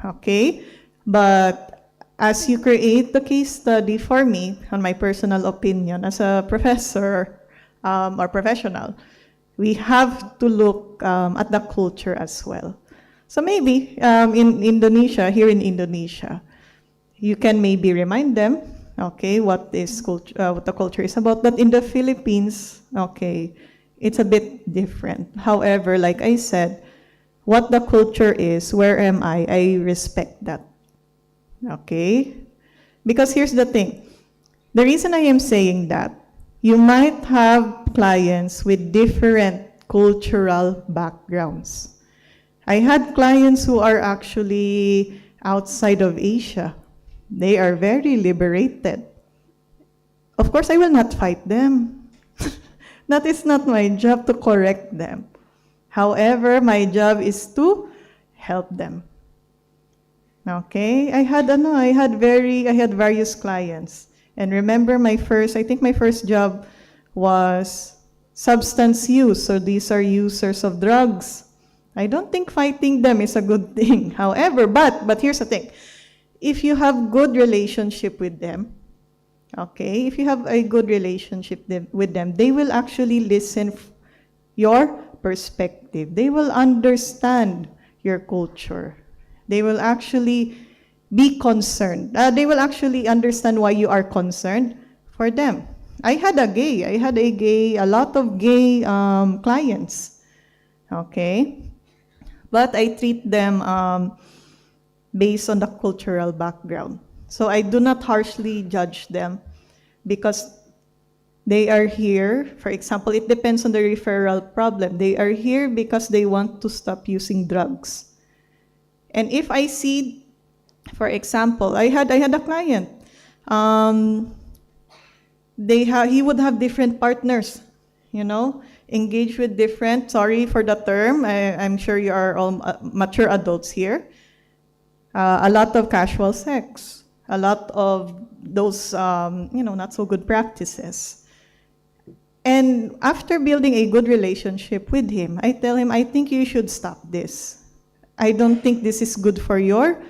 E: Okay, but as you create the case study for me, on my personal opinion, as a professor or professional, we have to look at the culture as well. So maybe in Indonesia, here in Indonesia, you can maybe remind them, okay, what the culture is about. But in the Philippines, okay, it's a bit different. However, like I said, what the culture is, where am I respect that. Okay? Because here's the thing. The reason I am saying that, you might have clients with different cultural backgrounds. I had clients who are actually outside of Asia. They are very liberated. Of course, I will not fight them. That is not my job to correct them. However, my job is to help them. Okay? I had various clients. And remember I think my first job was substance use. So these are users of drugs. I don't think fighting them is a good thing. However, but here's the thing. If you have good relationship with them, okay, if you have a good relationship with them, they will actually listen your perspective. They will understand your culture. They will actually be concerned. They will actually understand why you are concerned for them. I had a lot of gay clients. Okay? But I treat them based on the cultural background. So I do not harshly judge them because they are here. For example, it depends on the referral problem. They are here because they want to stop using drugs. And if I see, for example, I had a client. He would have different partners, engage with different, sorry for the term, I'm sure you are all mature adults here. A lot of casual sex, a lot of those, not so good practices. And after building a good relationship with him, I tell him, I think you should stop this. I don't think this is good for your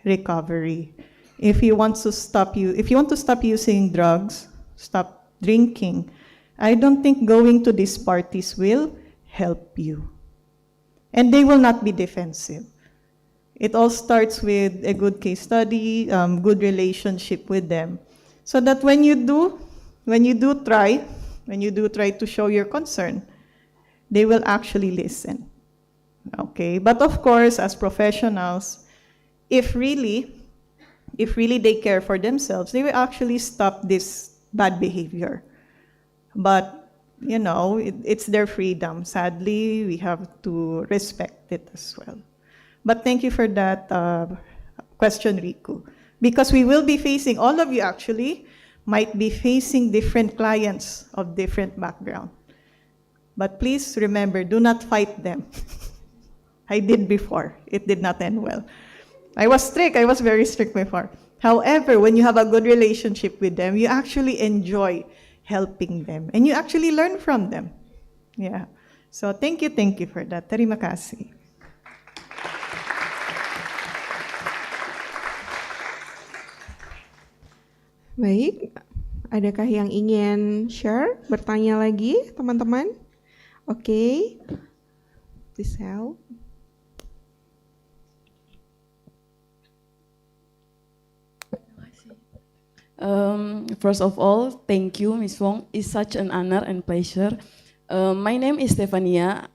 E: recovery. If you want to stop using drugs, stop drinking, I don't think going to these parties will help you. And they will not be defensive. It all starts with a good case study, good relationship with them. So that when you do try to show your concern, they will actually listen. Okay? But of course, as professionals, if really they care for themselves, they will actually stop this bad behavior. But, you know, it's their freedom. Sadly, we have to respect it as well. But thank you for that question, Riku. Because we will be facing, all of you actually, might be facing different clients of different background. But please remember, do not fight them. I did before. It did not end well. I was strict. I was very strict before. However, when you have a good relationship with them, you actually enjoy helping them. And you actually learn from them. Yeah. So thank you for that. Terima kasih.
C: Baik, adakah yang ingin share, bertanya lagi, teman-teman? Oke, please help.
I: First of all, thank you, Ms. Wong. It's such an honor and pleasure. My name is Stefania.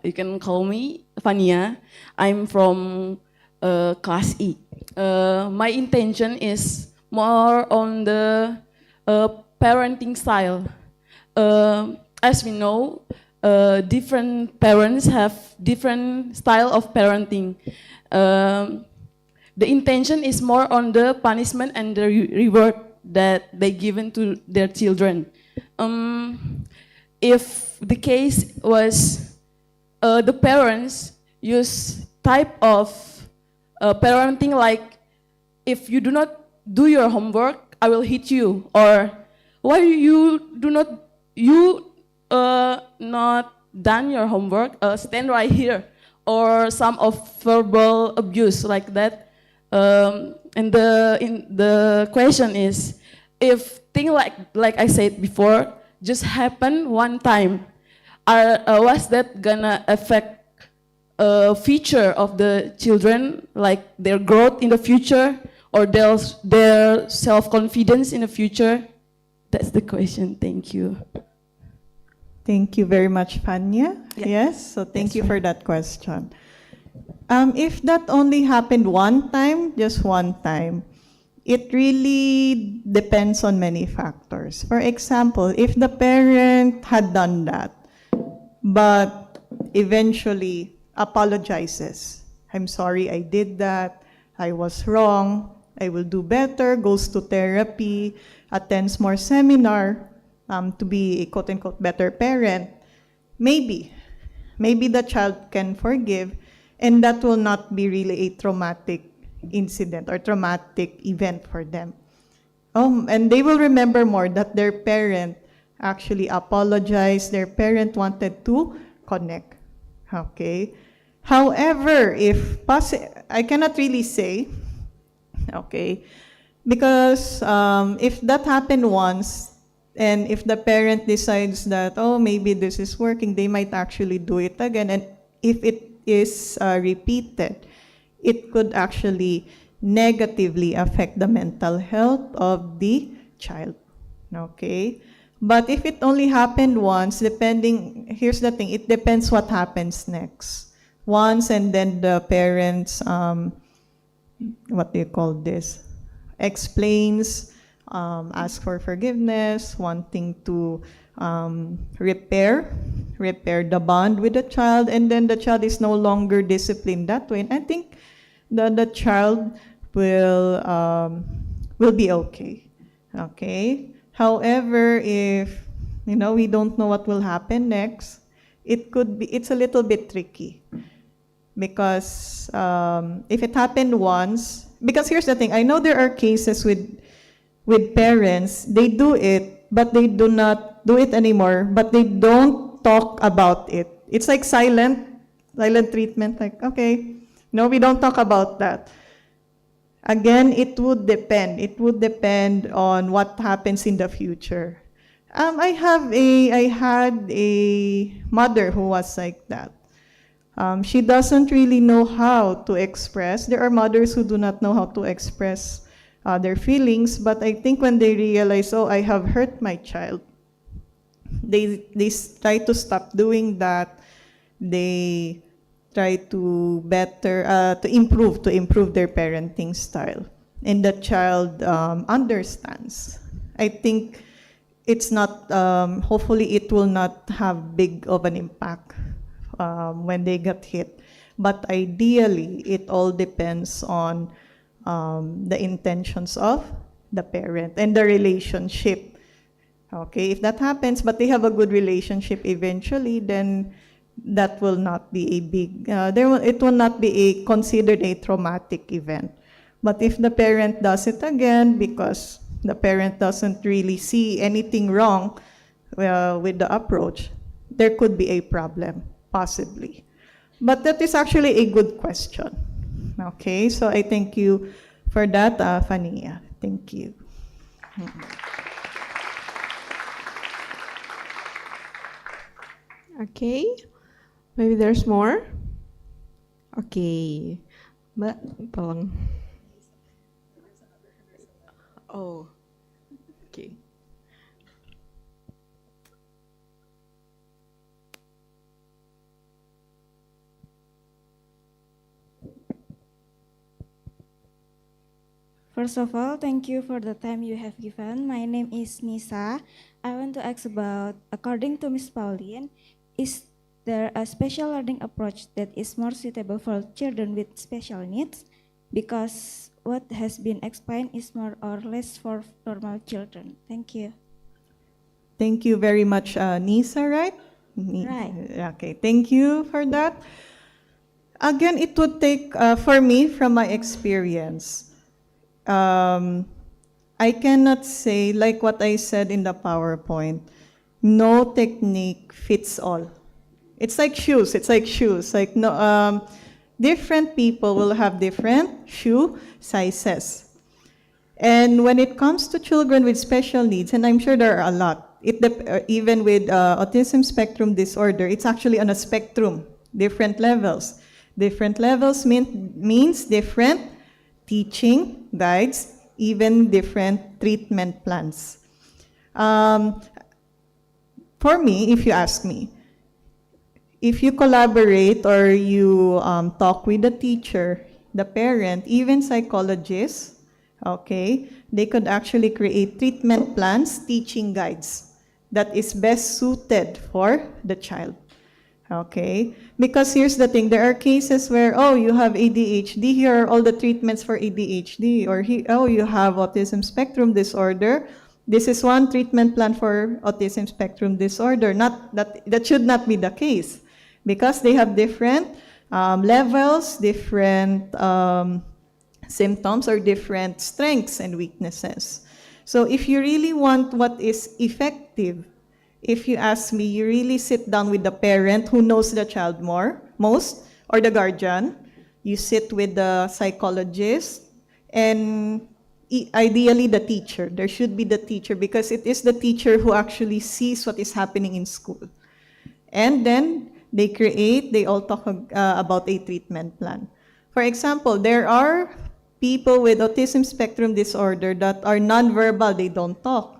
I: You can call me Fania. I'm from class E. My intention is more on the parenting style. As we know, different parents have different style of parenting. The intention is more on the punishment and the reward that they given to their children. If the case was the parents use type of parenting like, if you do not do your homework, I will hit you, or why you not done your homework, stand right here, or some of verbal abuse like that. And the question is, if thing like I said before just happen one time, was that gonna affect future of the children, like their growth in the future or their self-confidence in the future? That's the question. Thank you.
E: Thank you very much, Fania.
I: Yeah.
E: Yes, so thank you for that question. If that only happened one time, just one time, it really depends on many factors. For example, if the parent had done that, but eventually apologizes, I'm sorry I did that, I was wrong, I will do better, goes to therapy, attends more seminar to be a quote-unquote better parent, maybe the child can forgive, and that will not be really a traumatic incident or traumatic event for them. And they will remember more that their parent actually apologized, their parent wanted to connect. Okay? However, I cannot really say, okay, because if that happened once, and if the parent decides that, oh, maybe this is working, they might actually do it again. And if it is repeated, it could actually negatively affect the mental health of the child. Okay? But if it only happened once, here's the thing, it depends what happens next. Once, and then the parents, what do you call this? Explains, ask for forgiveness, wanting to repair the bond with the child, and then the child is no longer disciplined that way. And I think the child will be okay. Okay? However, if we don't know what will happen next, it's a little bit tricky. Because if it happened once, because here's the thing, I know there are cases with parents, they do it, but they do not do it anymore, but they don't talk about it. It's like silent treatment, like, okay, no, we don't talk about that. Again, it would depend. It would depend on what happens in the future. I had a mother who was like that. She doesn't really know how to express. There are mothers who do not know how to express their feelings, but I think when they realize, oh, I have hurt my child, they try to stop doing that. They try to improve their parenting style, and the child understands. I think it's not, hopefully it will not have big of an impact when they get hit. But ideally, it all depends on the intentions of the parent and the relationship. Okay, if that happens, but they have a good relationship eventually, then that will not be a big, it will not be considered a traumatic event. But if the parent does it again because the parent doesn't really see anything wrong with the approach, there could be a problem, possibly. But that is actually a good question. Okay, so I thank you for that, Fania. Thank you.
C: Okay, maybe there's more. Okay, Mbak, tolong. Oh, okay.
J: First of all, thank you for the time you have given. My name is Nisa. I want to ask about, according to Ms. Pauline, is there a special learning approach that is more suitable for children with special needs? Because what has been explained is more or less for normal children. Thank you.
E: Thank you very much, Nisa, right?
J: Right.
E: Okay, thank you for that. Again, it would take, for me, from my experience, I cannot say, like what I said in the PowerPoint, no technique fits all. It's like shoes. It's like shoes. Like no, different people will have different shoe sizes. And when it comes to children with special needs, and I'm sure there are a lot, even with autism spectrum disorder, it's actually on a spectrum, different levels. Different levels means different teaching guides, even different treatment plans. For me, if you ask me, if you collaborate or you talk with the teacher, the parent, even psychologists, okay, they could actually create treatment plans, teaching guides that is best suited for the child. Okay, because here's the thing, there are cases where, oh, you have ADHD, here are all the treatments for ADHD, or oh, you have autism spectrum disorder, this is one treatment plan for autism spectrum disorder. That should not be the case, because they have different levels, different symptoms, or different strengths and weaknesses. So if you really want what is effective, if you ask me, you really sit down with the parent who knows the child most, or the guardian. You sit with the psychologist, and ideally the teacher. There should be the teacher, because it is the teacher who actually sees what is happening in school. And then they all talk about a treatment plan. For example, there are people with autism spectrum disorder that are nonverbal, they don't talk.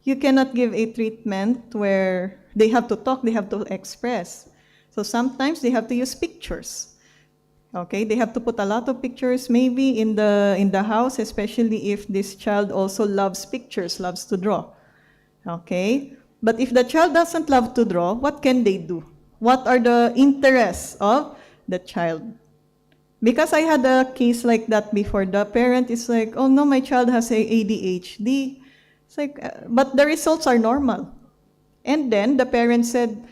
E: You cannot give a treatment where they have to talk, they have to express. So sometimes they have to use pictures. Okay, they have to put a lot of pictures maybe in the house, especially if this child also loves pictures, loves to draw. Okay, but if the child doesn't love to draw, what can they do? What are the interests of the child? Because I had a case like that before. The parent is like, oh no, my child has ADHD. It's like, but the results are normal. And then the parent said,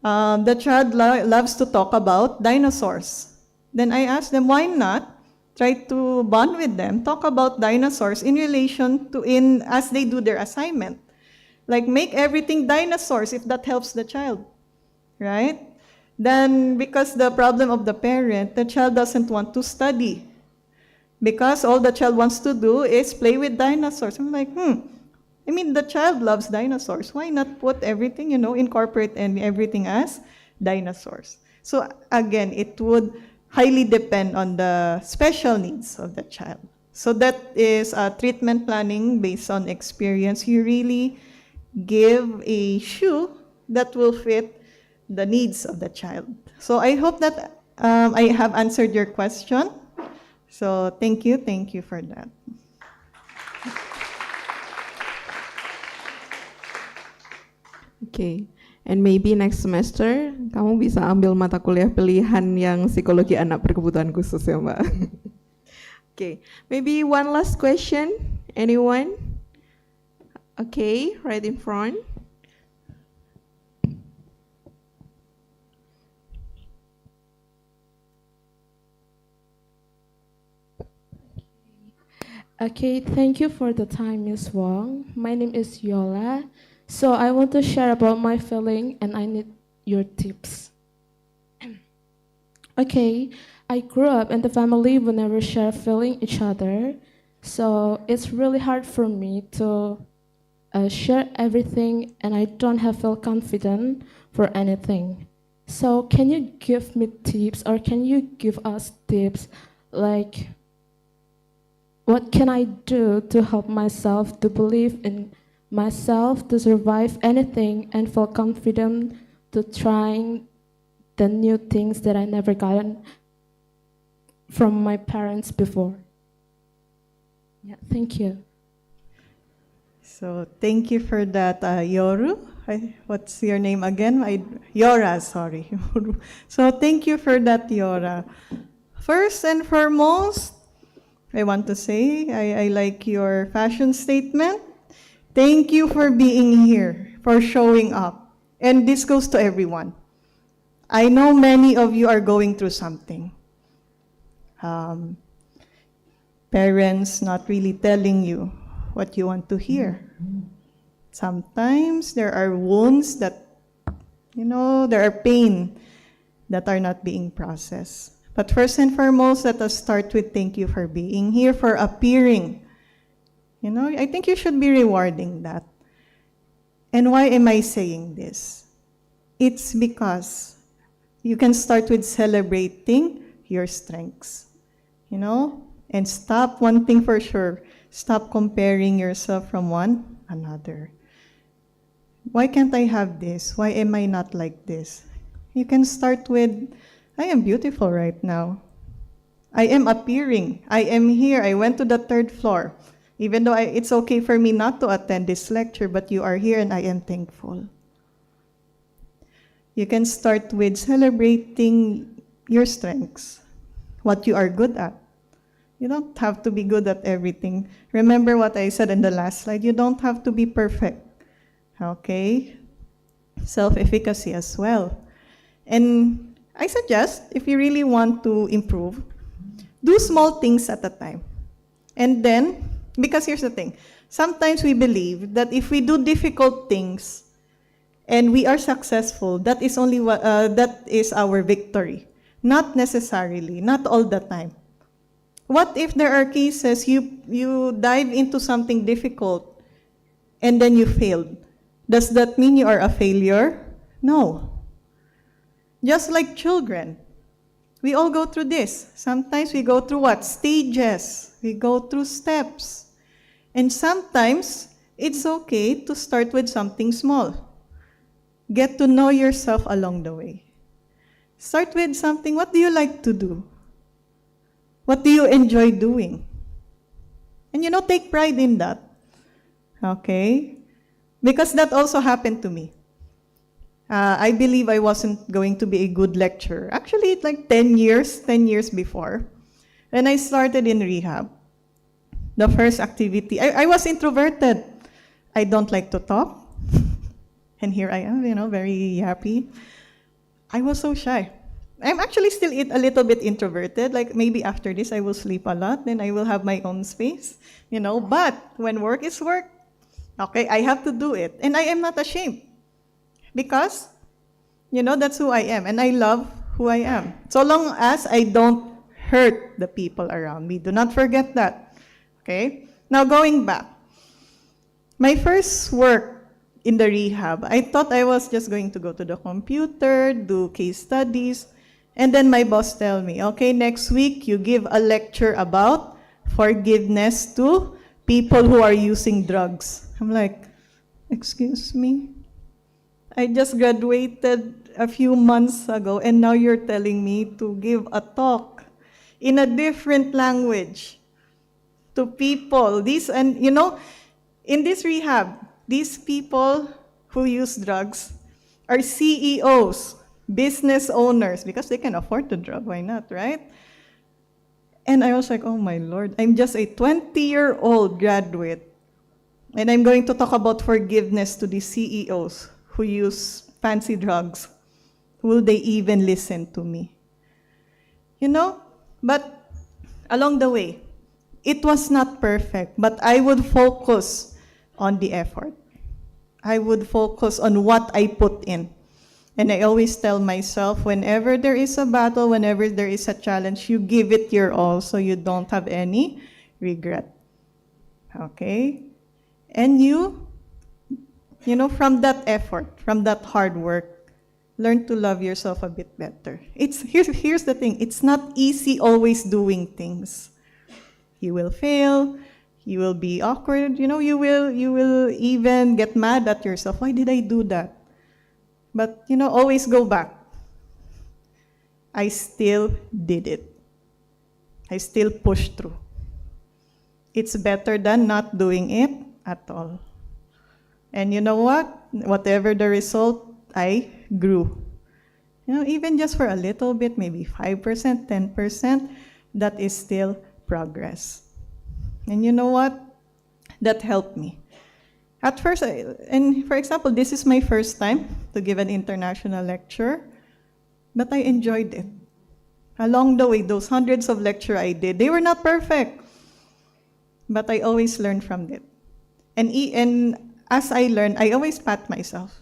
E: the child loves to talk about dinosaurs. Then I asked them, why not try to bond with them, talk about dinosaurs in relation to as they do their assignment. Like make everything dinosaurs if that helps the child, right? Then because the problem of the parent, the child doesn't want to study because all the child wants to do is play with dinosaurs. I'm like, I mean, the child loves dinosaurs. Why not put everything, incorporate everything as dinosaurs? So again, it would highly depend on the special needs of the child. So that is treatment planning based on experience. You really give a shoe that will fit the needs of the child. So I hope that I have answered your question. So thank you for that.
C: Okay. And maybe next semester kamu bisa ambil mata kuliah pilihan yang psikologi anak berkebutuhan khusus ya Mbak. Okay. Maybe one last question. Anyone? Okay, right in front.
I: Okay, thank you for the time, Miss Wong. My name is Yola. So I want to share about my feeling and I need your tips. Okay, I grew up in the family who never share feeling each other. So it's really hard for me to share everything and I don't have feel confident for anything. So can you give me tips or can you give us tips like what can I do to help myself to believe in myself to survive anything and feel confident to trying the new things that I never gotten from my parents before. Yeah, thank you.
E: So thank you for that, Yoru. What's your name again? Yora, sorry. So thank you for that, Yora. First and foremost, I want to say I like your fashion statement. Thank you for being here, for showing up. And this goes to everyone. I know many of you are going through something. Parents not really telling you what you want to hear. Sometimes there are wounds that, there are pain that are not being processed. But first and foremost, let us start with thank you for being here, for appearing. I think you should be rewarding that. And why am I saying this? It's because you can start with celebrating your strengths, and stop one thing for sure. Stop comparing yourself from one another. Why can't I have this? Why am I not like this? You can start with, I am beautiful right now. I am appearing. I am here. I went to the 3rd floor. Even though it's okay for me not to attend this lecture, but you are here and I am thankful. You can start with celebrating your strengths, what you are good at. You don't have to be good at everything. Remember what I said in the last slide, you don't have to be perfect. Okay? Self-efficacy as well. And I suggest, if you really want to improve, do small things at a time. And then, because here's the thing, sometimes we believe that if we do difficult things and we are successful, that is only that is our victory. Not necessarily, not all the time. What if there are cases you dive into something difficult and then you failed? Does that mean you are a failure? No. Just like children, we all go through this. Sometimes we go through what? Stages. We go through steps. And sometimes it's okay to start with something small. Get to know yourself along the way. Start with something, what do you like to do? What do you enjoy doing? And take pride in that. Okay? Because that also happened to me. I believe I wasn't going to be a good lecturer. Actually, like 10 years before. When I started in rehab, the first activity, I was introverted. I don't like to talk. And here I am, very happy. I was so shy. I'm actually still a little bit introverted. Like maybe after this, I will sleep a lot. Then I will have my own space, But when work is work, okay, I have to do it. And I am not ashamed. Because, that's who I am. And I love who I am. So long as I don't hurt the people around me. Do not forget that. Okay? Now going back. My first work in the rehab, I thought I was just going to go to the computer, do case studies, and then my boss tell me, okay, next week you give a lecture about forgiveness to people who are using drugs. I'm like, excuse me? I just graduated a few months ago and now you're telling me to give a talk in a different language to people. In this rehab, these people who use drugs are CEOs, business owners, because they can afford the drug, why not, right? And I was like, oh my Lord, I'm just a 20-year-old graduate, and I'm going to talk about forgiveness to the CEOs who use fancy drugs. Will they even listen to me? You know, but along the way, it was not perfect, but I would focus on the effort. I would focus on what I put in. And I always tell myself, whenever there is a battle, whenever there is a challenge, you give it your all so you don't have any regret. Okay? And you know, from that effort, from that hard work, learn to love yourself a bit better. Here's the thing, it's not easy always doing things. You will fail, you will be awkward, you know, you will even get mad at yourself. Why did I do that? But, you know, always go back. I still did it. I still pushed through. It's better than not doing it at all. And you know what? Whatever the result, I grew. You know, even just for a little bit, maybe 5%, 10%, that is still progress. And you know what? That helped me. At first, and for example, this is my first time to give an international lecture, but I enjoyed it. Along the way, those hundreds of lectures I did, they were not perfect, but I always learned from it. And as I learned, I always pat myself.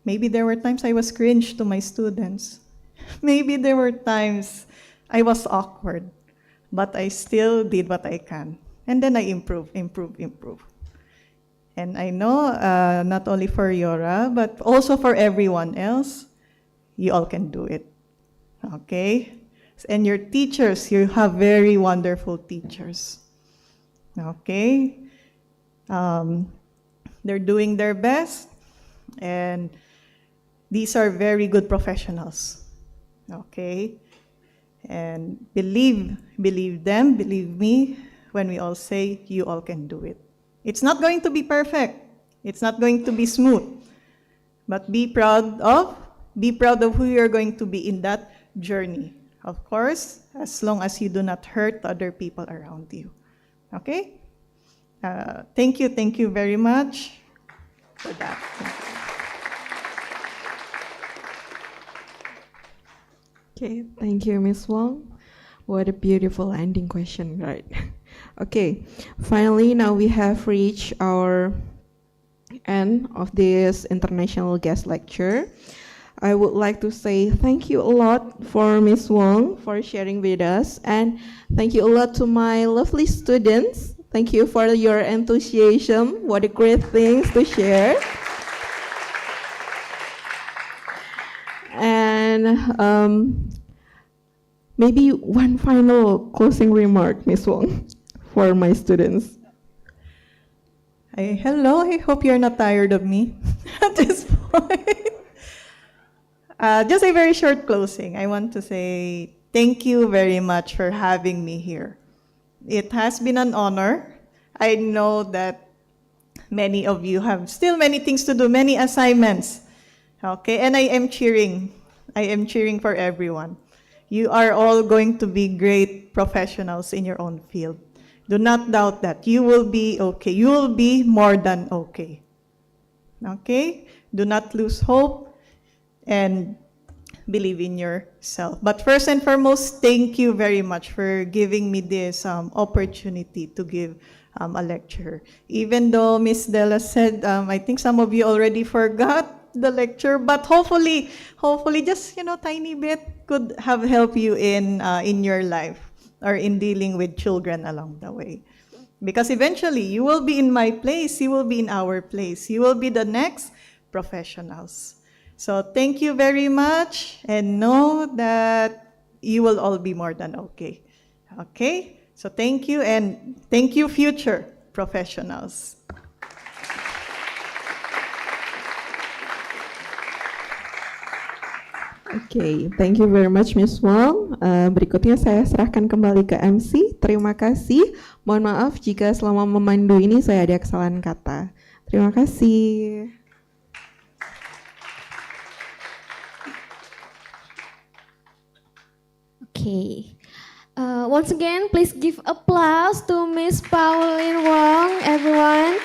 E: Maybe there were times I was cringe to my students. Maybe there were times I was awkward, but I still did what I can. And then I improve. And I know, not only for Yora, but also for everyone else, you all can do it. Okay? And your teachers, you have very wonderful teachers. Okay? They're doing their best, and these are very good professionals. Okay? And believe them, believe me, when we all say, you all can do it. It's not going to be perfect. It's not going to be smooth. But be proud of who you're going to be in that journey. Of course, as long as you do not hurt other people around you. Okay? Thank you very much for that.
C: Okay, thank you, Miss Wong. What a beautiful ending question, right? Okay, finally, now we have reached our end of this international guest lecture. I would like to say thank you a lot for Miss Wong for sharing with us, and thank you a lot to my lovely students. Thank you for your enthusiasm. What a great things to share. And maybe one final closing remark, Miss Wong, for my students.
E: Hello, I hope you're not tired of me at this point. Just a very short closing. I want to say thank you very much for having me here. It has been an honor. I know that many of you have still many things to do, many assignments. Okay, and I am cheering. I am cheering for everyone. You are all going to be great professionals in your own field. Do not doubt that. You will be okay. You will be more than okay. Okay? Do not lose hope and believe in yourself. But first and foremost, thank you very much for giving me this opportunity to give a lecture. Even though Ms. Della said, I think some of you already forgot the lecture, but hopefully just, tiny bit could have helped you in your life or in dealing with children along the way. Because eventually, you will be in my place, you will be in our place, you will be the next professionals. So thank you very much, and know that you will all be more than okay. Okay? So thank you, and thank you, future professionals.
C: Okay, thank you very much, Miss Wong. Berikutnya saya serahkan kembali ke MC. Terima kasih. Mohon maaf jika selama memandu ini saya ada kesalahan kata. Terima kasih.
A: Okay. Once again, please give applause to Miss Pauline Wong, everyone.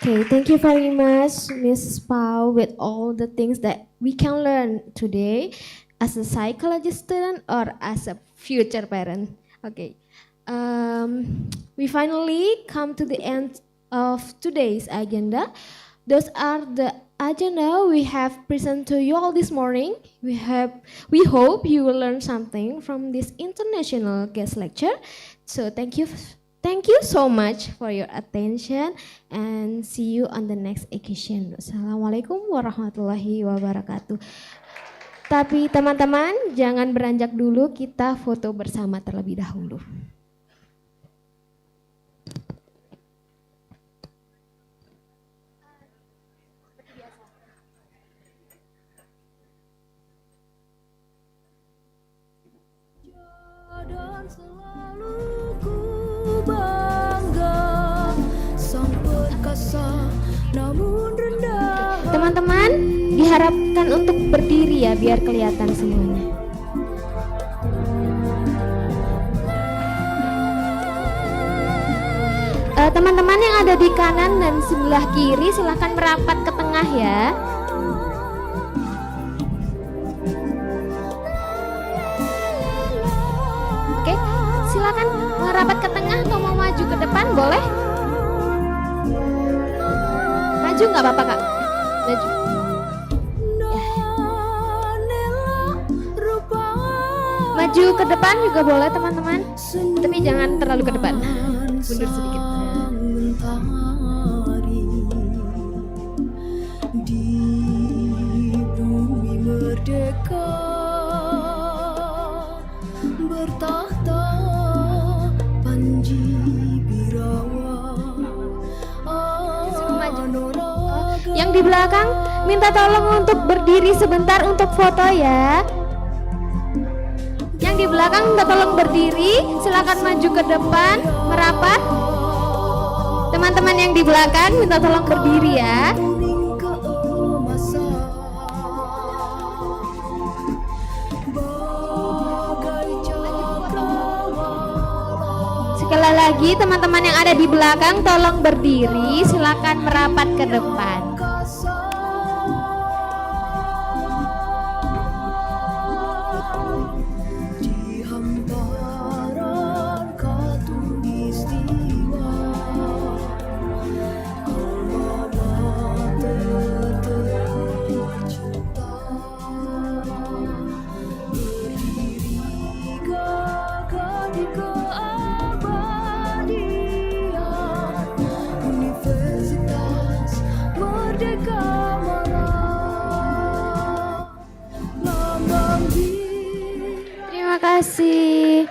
A: Okay, thank you very much, Miss Pau, with all the things that we can learn today as a psychology student or as a future parent. Okay. We finally come to the end of today's agenda. Those are the agenda we have presented to you all this morning. We hope you will learn something from this international guest lecture. So thank you so much for your attention and see you on the next occasion. Assalamualaikum warahmatullahi wabarakatuh. Tapi teman-teman jangan beranjak dulu, kita foto bersama terlebih dahulu.
B: Dan selalu ku bangga, sang perkasa namun rendah.
A: Teman-teman diharapkan untuk berdiri ya biar kelihatan semuanya. Teman-teman yang ada di kanan dan sebelah kiri silahkan merapat ke tengah ya. Oke, silakan merapat ke tengah atau mau maju ke depan boleh. Maju nggak apa-apa kak. Maju. Maju ke depan juga boleh teman-teman, tapi jangan terlalu ke depan. Mundur sedikit.
B: Di bumi merdeka bertahta Panji Birawa.
A: Yang di belakang minta tolong untuk berdiri sebentar untuk foto ya. Yang di belakang minta tolong berdiri, silakan maju ke depan, merapat. Teman-teman yang di belakang minta tolong berdiri ya. Sekali lagi teman-teman yang ada di belakang tolong berdiri, silakan merapat ke depan.
B: Di hamparan khatulistiwa, alma mater tercinta, berdiri gagah di keabadian Universitas Merdeka Malang, lambang
A: Terima kasih.